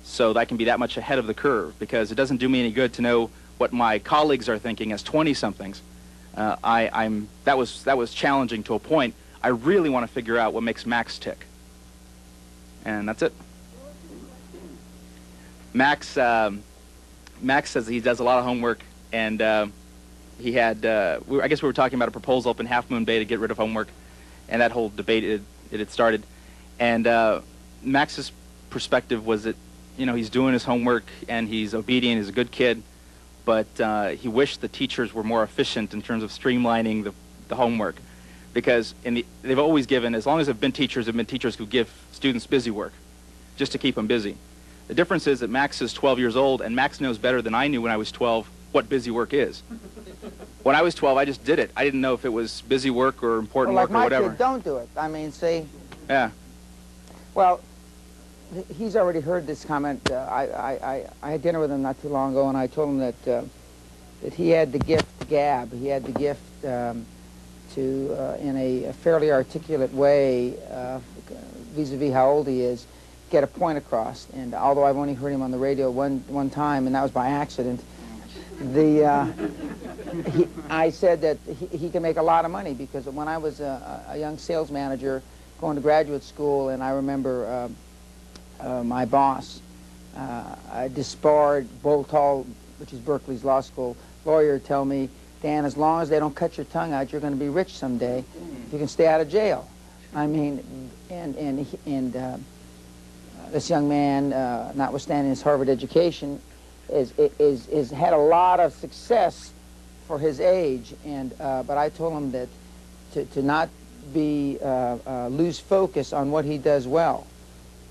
so that I can be that much ahead of the curve, because it doesn't do me any good to know what my colleagues are thinking as 20-somethings. That was challenging to a point. I really want to figure out what makes Max tick. And that's it. Max says he does a lot of homework, and he had, I guess we were talking about a proposal up in Half Moon Bay to get rid of homework, and that whole debate, it had started. And Max's perspective was that, you know, he's doing his homework, and he's obedient, he's a good kid, but he wished the teachers were more efficient in terms of streamlining the homework. Because they've always given, as long as they've been teachers who give students busy work, just to keep them busy. The difference is that Max is 12 years old, and Max knows better than I knew when I was 12 what busy work is. When I was 12, I just did it. I didn't know if it was busy work or important work or whatever. Like my kid, don't do it. I mean, see? Yeah. Well, he's already heard this comment. I had dinner with him not too long ago, and I told him that he had the gift to gab. He had the gift to, in a fairly articulate way, vis-a-vis how old he is, get a point across. And although I've only heard him on the radio one time, and that was by accident, I said that he can make a lot of money, because when I was a young sales manager going to graduate school, and I remember my boss, a disbarred Boltall, which is Berkeley's law school lawyer, tell me, Dan, as long as they don't cut your tongue out, you're going to be rich someday if you can stay out of jail. I mean, and this young man, notwithstanding his Harvard education, is had a lot of success for his age. And but I told him that to not be lose focus on what he does well,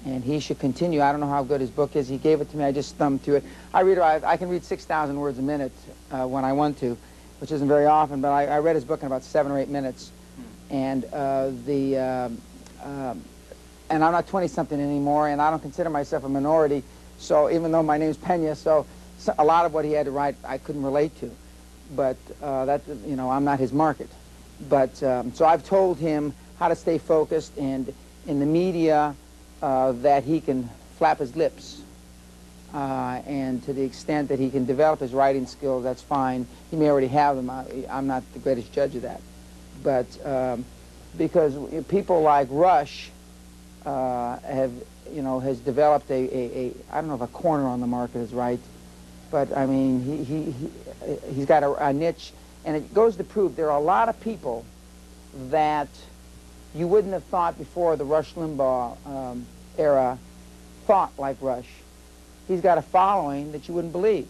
and he should continue. I don't know how good his book is. He gave it to me. I just thumbed through it. I can read 6,000 words a minute when I want to, which isn't very often, but I read his book in about 7 or 8 minutes. And and I'm not 20-something anymore, and I don't consider myself a minority, so even though my name's Pena, so a lot of what he had to write I couldn't relate to. But that, you know, I'm not his market. But so I've told him how to stay focused, and in the media that he can flap his lips. And to the extent that he can develop his writing skills, that's fine. He may already have them. I'm not the greatest judge of that. But because people like Rush have, you know, has developed I don't know if a corner on the market is right, but I mean, he's got a niche, and it goes to prove there are a lot of people that you wouldn't have thought before the Rush Limbaugh era thought like Rush. He's got a following that you wouldn't believe.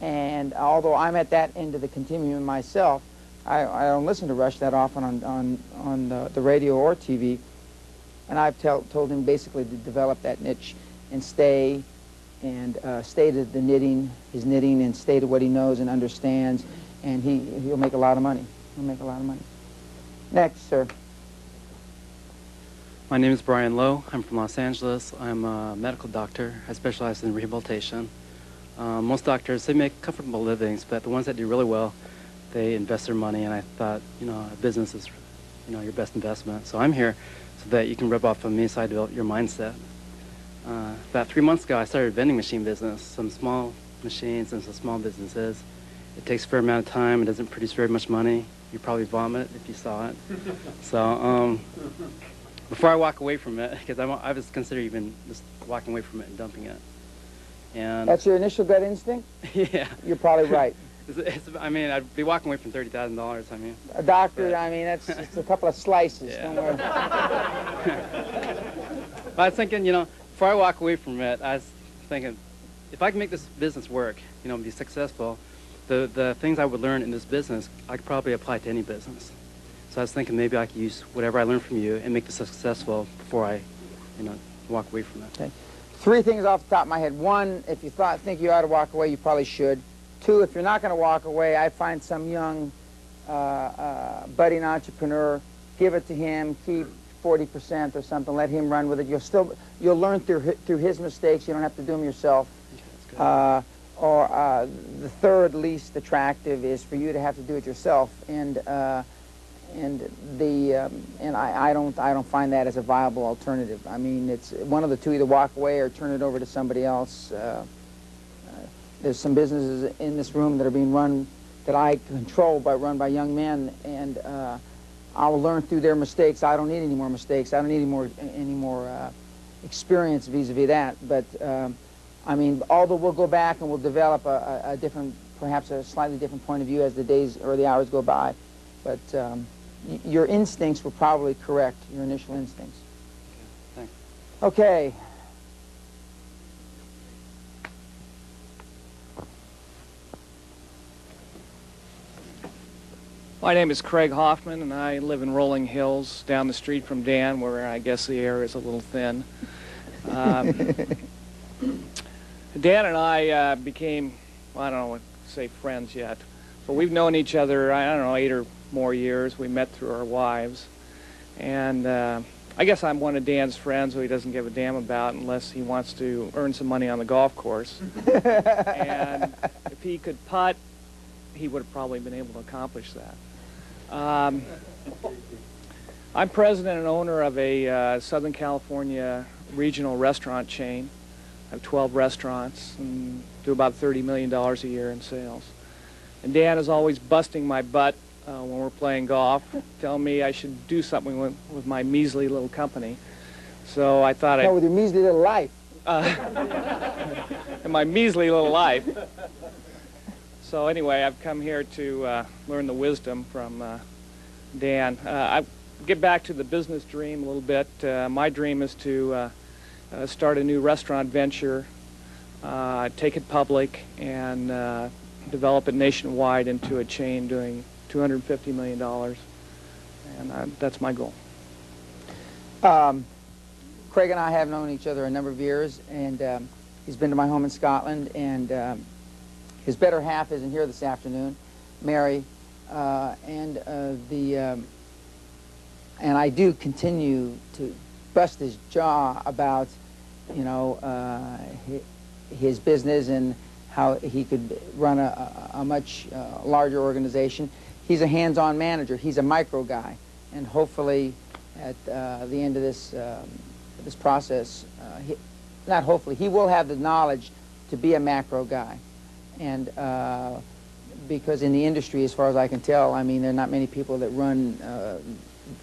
And although I'm at that end of the continuum myself, I don't listen to Rush that often on the radio or TV. And I've told him basically to develop that niche and stay to the knitting, his knitting, and stay to what he knows and understands, and he'll make a lot of money. He'll make a lot of money. Next, sir. My name is Brian Lowe. I'm from Los Angeles. I'm a medical doctor. I specialize in rehabilitation. Most doctors, they make comfortable livings, but the ones that do really well, they invest their money, and I thought, a business is, your best investment. So I'm here so that you can rub off on me so I develop your mindset. About 3 months ago, I started a vending machine business, some small machines and some small businesses. It takes a fair amount of time. It doesn't produce very much money. You'd probably vomit if you saw it. So before I walk away from it, because I was considering even just walking away from it and dumping it. And That's your initial gut instinct? Yeah. You're probably right. I'd be walking away from $30,000. A doctor, that's just a couple of slices. Yeah. Don't worry. But I was thinking, before I walk away from it, I was thinking, if I can make this business work, be successful, the things I would learn in this business, I could probably apply to any business. So I was thinking maybe I could use whatever I learned from you and make this successful before I, walk away from it. Okay. 3 things off the top of my head. 1, if you think you ought to walk away, you probably should. 2, if you're not going to walk away, I find some young budding entrepreneur, give it to him, keep 40% or something, let him run with it. You'll learn through his mistakes. You don't have to do them yourself. Okay, the third least attractive is for you to have to do it yourself, and I don't find that as a viable alternative. It's one of the two: either walk away or turn it over to somebody else. There's some businesses in this room that are being run, that I control, run by young men, and I'll learn through their mistakes. I don't need any more mistakes. I don't need any more experience vis-a-vis that. But although we'll go back and we'll develop a different, perhaps a slightly different point of view as the days or the hours go by. But your instincts were probably correct, your initial instincts. Okay, thanks. Okay. My name is Craig Hoffman, and I live in Rolling Hills, down the street from Dan, where I guess the air is a little thin. Dan and I became, I don't know what to say friends yet, but we've known each other, 8 or more years. We met through our wives. And I guess I'm one of Dan's friends who he doesn't give a damn about unless he wants to earn some money on the golf course. And if he could putt, he would have probably been able to accomplish that. I'm president and owner of a Southern California regional restaurant chain. I have 12 restaurants and do about $30 million a year in sales. And Dan is always busting my butt when we're playing golf, telling me I should do something with my measly little company. So I thought with your measly little life. In my measly little life. So anyway, I've come here to learn the wisdom from Dan. I get back to the business dream a little bit. My dream is to start a new restaurant venture, take it public, and develop it nationwide into a chain doing $250 million. And that's my goal. Craig and I have known each other a number of years, and he's been to my home in Scotland, and his better half isn't here this afternoon, Mary, and I do continue to bust his jaw about, his business and how he could run a much larger organization. He's a hands-on manager. He's a micro guy, and hopefully, at the end of this process, not hopefully, he will have the knowledge to be a macro guy. And because in the industry, as far as I can tell, there are not many people that run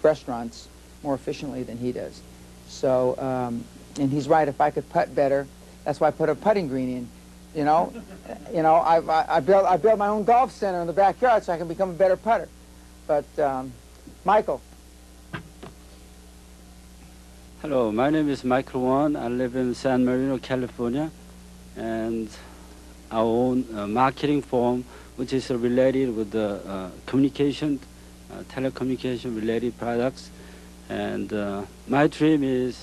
restaurants more efficiently than he does. So, and he's right. If I could putt better, that's why I put a putting green in. I built my own golf center in the backyard so I can become a better putter. But Michael. Hello, my name is Michael Wan. I live in San Marino, California, and I own a marketing firm which is related with the communication, telecommunication related products. And my dream is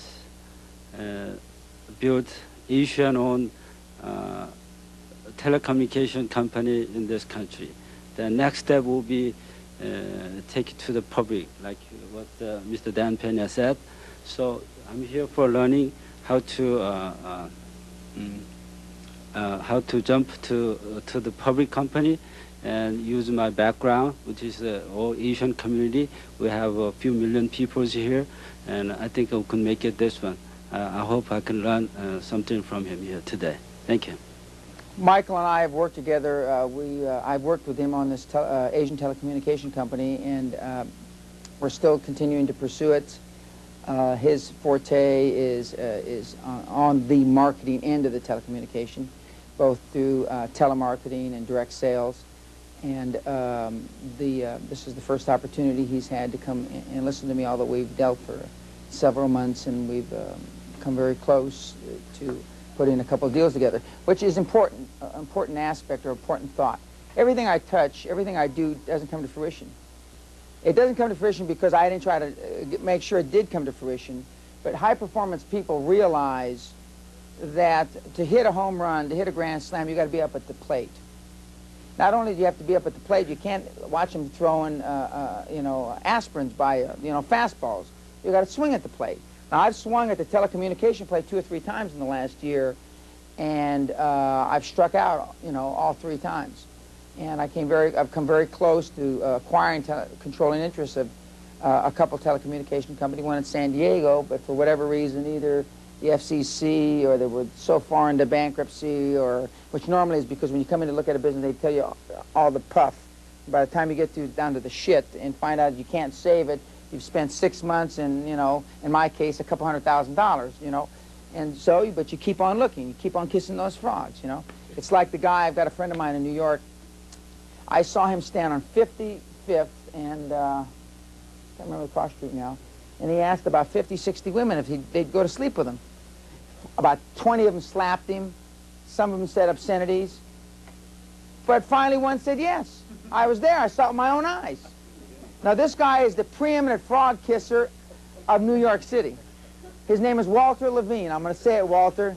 build Asian-owned telecommunication company in this country. The next step will be take it to the public, like what Mr. Dan Pena said. So I'm here for learning how to jump to the public company and use my background, which is the all Asian community. We have a few million people here, and I think I can make it this one. I hope I can learn something from him here today. Thank you. Michael and I have worked together. I've worked with him on this Asian telecommunication company, and we're still continuing to pursue it. His forte is on the marketing end of the telecommunication, both through telemarketing and direct sales. And this is the first opportunity he's had to come and listen to me, although we've dealt for several months, and we've come very close to putting a couple of deals together, which is important aspect or important thought. Everything I touch, everything I do doesn't come to fruition. It doesn't come to fruition because I didn't try to make sure it did come to fruition, but high-performance people realize that to hit a home run, to hit a grand slam, you got to be up at the plate. Not only do you have to be up at the plate, you can't watch them throwing, aspirins by, fastballs. You got to swing at the plate. Now, I've swung at the telecommunication plate 2 or 3 times in the last year, and I've struck out, all 3 times. And I've come very close to acquiring controlling interests of a couple telecommunication companies, one in San Diego, but for whatever reason, either the FCC or they were so far into bankruptcy, or which normally is because when you come in to look at a business, they tell you all the puff. By the time you get down to the shit and find out you can't save it, you've spent 6 months and, in my case, a couple $100,000, And so, but you keep on looking. You keep on kissing those frogs, It's like the guy, I've got a friend of mine in New York. I saw him stand on 55th and, I can't remember the cross street now, and he asked about 50, 60 women if they'd go to sleep with him. About 20 of them slapped him. Some of them said obscenities. But finally one said yes. I was there. I saw it with my own eyes. Now this guy is the preeminent frog kisser of New York City. His name is Walter Levine. I'm going to say it, Walter.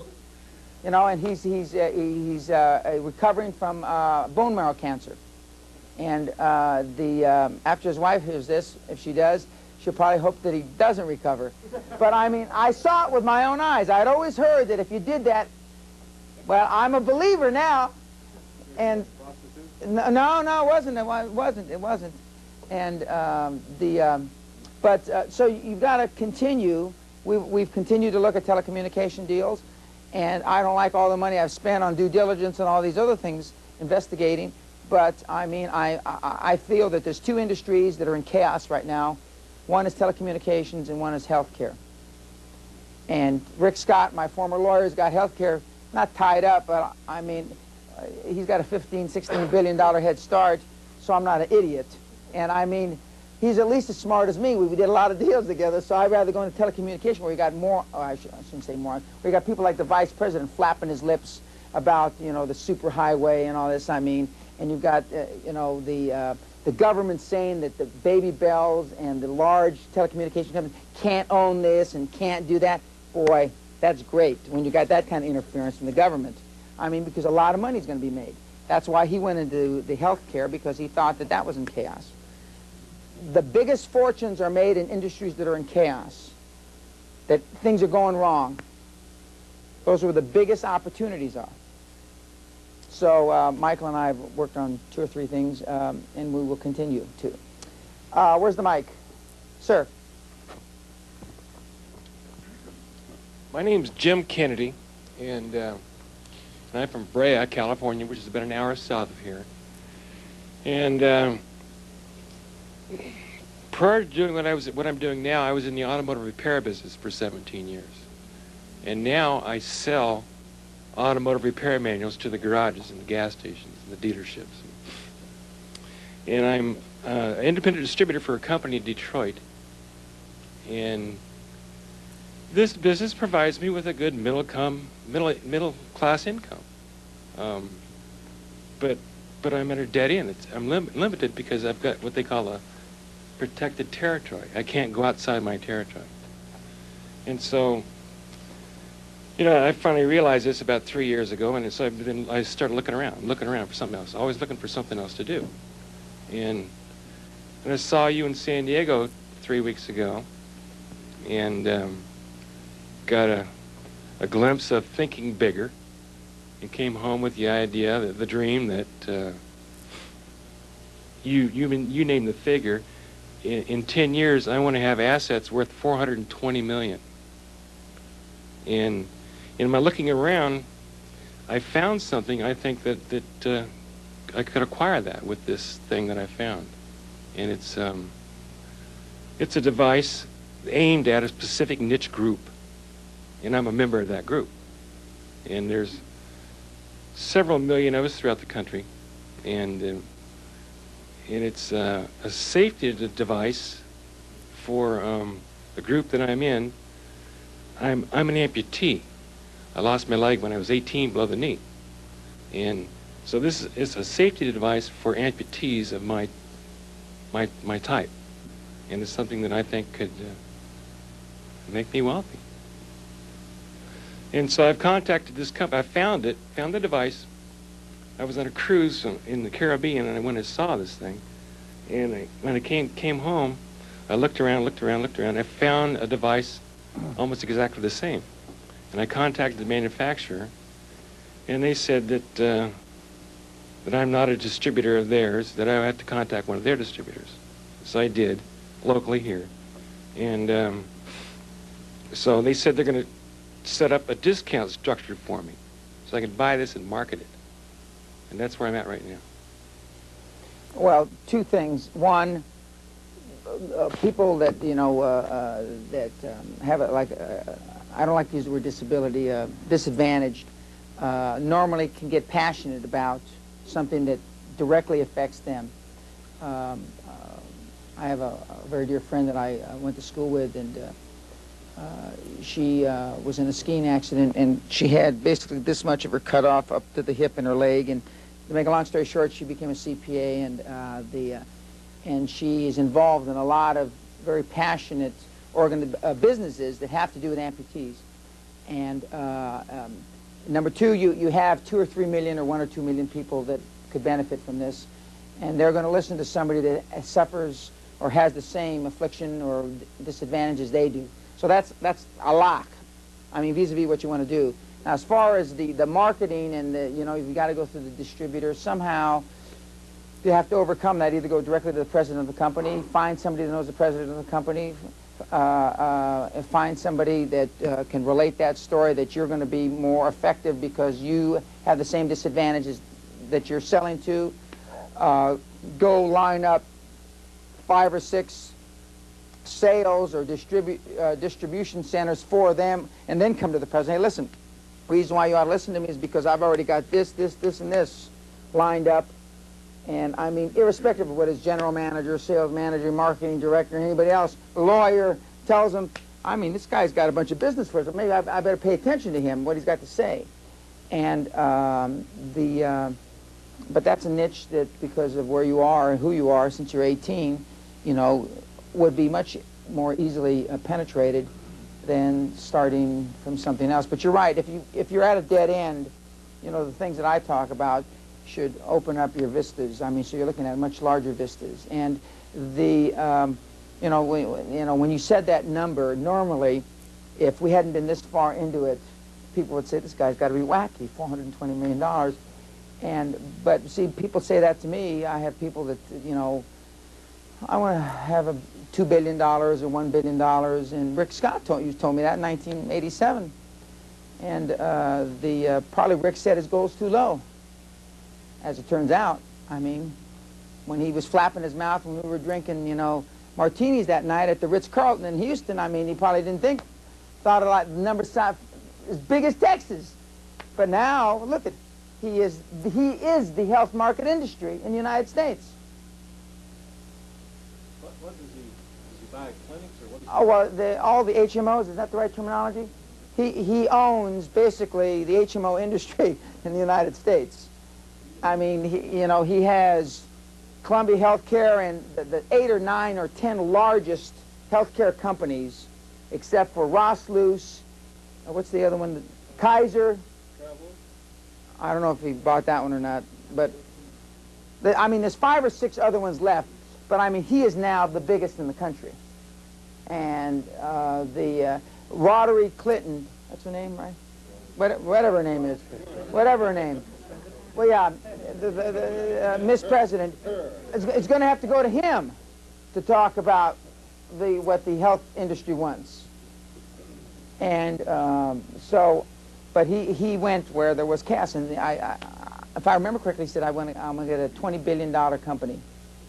And he's recovering from bone marrow cancer. And after his wife hears this, if she does, she'll probably hope that he doesn't recover. But I mean, I saw it with my own eyes. I'd always heard that if you did that, well, I'm a believer now. And no, it wasn't. And so you've got to continue. We've continued to look at telecommunication deals, and I don't like all the money I've spent on due diligence and all these other things, investigating. But I mean, I feel that there's 2 industries that are in chaos right now. One is telecommunications and one is healthcare. And Rick Scott, my former lawyer, has got healthcare not tied up, but I mean, he's got a $15, $16 billion head start, so I'm not an idiot. And I mean, he's at least as smart as me. We did a lot of deals together, so I'd rather go into telecommunication where you got more, I shouldn't say more, where you got people like the vice president flapping his lips about, the superhighway and all this, I mean, and you've got, the government saying that the baby bells and the large telecommunication companies can't own this and can't do that. Boy, that's great when you got that kind of interference from the government. I mean, because a lot of money is going to be made. That's why he went into the health care, because he thought that that was in chaos. The biggest fortunes are made in industries that are in chaos, that things are going wrong. Those are where the biggest opportunities are. So Michael and I have worked on 2 or 3 things, and we will continue to. Where's the mic? Sir. My name's Jim Kennedy, and I'm from Brea, California, which is about an hour south of here. And prior to doing what I'm doing now, I was in the automotive repair business for 17 years. And now I sell automotive repair manuals to the garages and the gas stations and the dealerships. And I'm an independent distributor for a company in Detroit. And this business provides me with a good middle class income. But I'm at a dead end. I'm limited because I've got what they call a protected territory. I can't go outside my territory. And so, I finally realized this about 3 years ago, and so I started looking around for something else, always looking for something else to do. And I saw you in San Diego 3 weeks ago, and got a glimpse of thinking bigger, and came home with the idea, the dream that you named the figure. In 10 years, I want to have assets worth $420 million. And in my looking around, I found something. I think that I could acquire that with this thing that I found, and it's a device aimed at a specific niche group, and I'm a member of that group. And there's several million of us throughout the country, and it's a safety device for the group that I'm in. I'm an amputee. I lost my leg when I was 18 below the knee, and so this is a safety device for amputees of my type, and it's something that I think could make me wealthy. And so I've contacted this company. I found the device. I was on a cruise in the Caribbean, and I went and saw this thing. And when I came home, I looked around. I found a device almost exactly the same. And I contacted the manufacturer, and they said that I'm not a distributor of theirs, that I have to contact one of their distributors. So I did, locally here. And so they said they're going to set up a discount structure for me so I can buy this and market it. And that's where I'm at right now. Well, two things. One, people that, have it like, I don't like to use the word disability, disadvantaged, normally can get passionate about something that directly affects them. I have a very dear friend that I went to school with, and she was in a skiing accident, and she had basically this much of her cut off up to the hip in her leg. And to make a long story short, she became a CPA, and she is involved in a lot of very passionate businesses that have to do with amputees. And number two, you have 2 or 3 million or 1 or 2 million people that could benefit from this, and they're going to listen to somebody that suffers or has the same affliction or disadvantage as they do. So that's a lock. I mean, vis-a-vis what you want to do. Now, as far as the marketing and you've got to go through the distributor, somehow you have to overcome that. Either go directly to the president of the company, find somebody that knows the president of the company, find somebody that can relate that story, that you're going to be more effective because you have the same disadvantages that you're selling to. Go line up 5 or 6 sales or distribution centers for them, and then come to the president. Hey, listen, the reason why you ought to listen to me is because I've already got this, and this lined up. And I mean, irrespective of what his general manager, sales manager, marketing director, anybody else, lawyer tells him, I mean, this guy's got a bunch of business for us, but maybe I better pay attention to him, what he's got to say. And but that's a niche that, because of where you are and who you are, since you're 18, would be much more easily penetrated than starting from something else. But you're right. If you're at a dead end, the things that I talk about should open up your vistas. I mean, so you're looking at much larger vistas. And when you said that number, normally, if we hadn't been this far into it, people would say this guy's got to be wacky, $420 million. But see, people say that to me. I have people that I want to have $2 billion or $1 billion, and Rick Scott told me that in 1987. And probably Rick set his goals too low. As it turns out, I mean, when he was flapping his mouth when we were drinking, martinis that night at the Ritz-Carlton in Houston, I mean, he probably didn't thought a lot, the numbers as big as Texas. But now, look at, he is the health market industry in the United States. What does he buy clinics or what? Oh, well, all the HMOs, is that the right terminology? He owns basically the HMO industry in the United States. I mean, he has Columbia Healthcare and the 8 or 9 or 10 largest healthcare companies, except for Ross Luce. What's the other one? Kaiser. I don't know if he bought that one or not, but I mean, there's 5 or 6 other ones left. But I mean, he is now the biggest in the country. and the Rotary Clinton, that's her name, right? Whatever her name is. Whatever her name. Well, yeah, the Miss President, it's going to have to go to him to talk about what the health industry wants. And but he went where there was cash, and if I remember correctly, he said, I'm going to get a $20 billion company.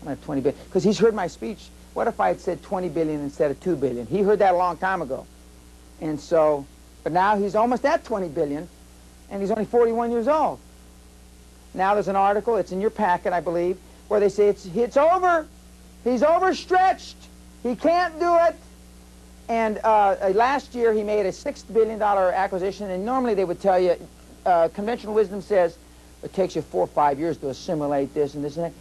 I'm going to have $20 billion, because he's heard my speech. What if I had said $20 billion instead of $2 billion? He heard that a long time ago. And so, but now he's almost at $20 billion, and he's only 41 years old. Now there's an article, it's in your packet, I believe, where they say it's over. He's overstretched. He can't do it. And last year he made a $6 billion acquisition, and normally they would tell you, conventional wisdom says, it takes you 4 or 5 years to assimilate this and this and that.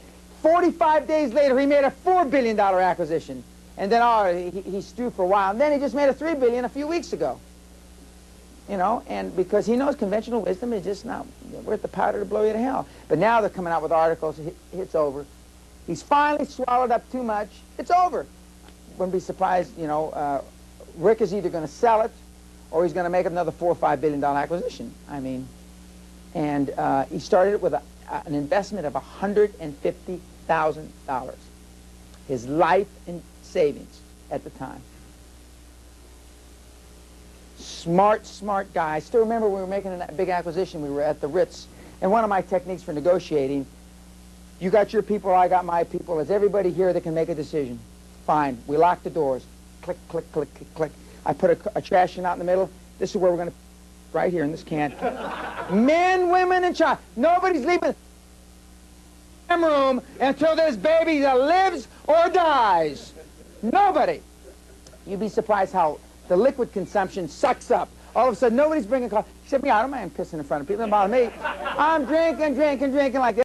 45 days later, he made a $4 billion acquisition. And then he stewed for a while. And then he just made a $3 billion a few weeks ago. You know, and because he knows conventional wisdom is just not worth the powder to blow you to hell. But now they're coming out with articles, it's over. He's finally swallowed up too much. It's over. Wouldn't be surprised, you know, Rick is either going to sell it or he's going to make another $4 or $5 billion acquisition. I mean, and he started it with an investment of $150,000. His life in savings at the time. Smart, smart guy. I still remember we were making a big acquisition. We were at the Ritz. And one of my techniques for negotiating, you got your people, I got my people. Is everybody here that can make a decision? Fine. We lock the doors. Click, click, click, click, click. I put a trash can out in the middle. This is where we're going to, right here in this can. Men, women, and child. Nobody's leaving the room until this baby either lives or dies. Nobody. You'd be surprised how the liquid consumption sucks up. All of a sudden, nobody's bringing coffee. Except me, I don't mind pissing in front of people. It doesn't bother me. I'm drinking like this.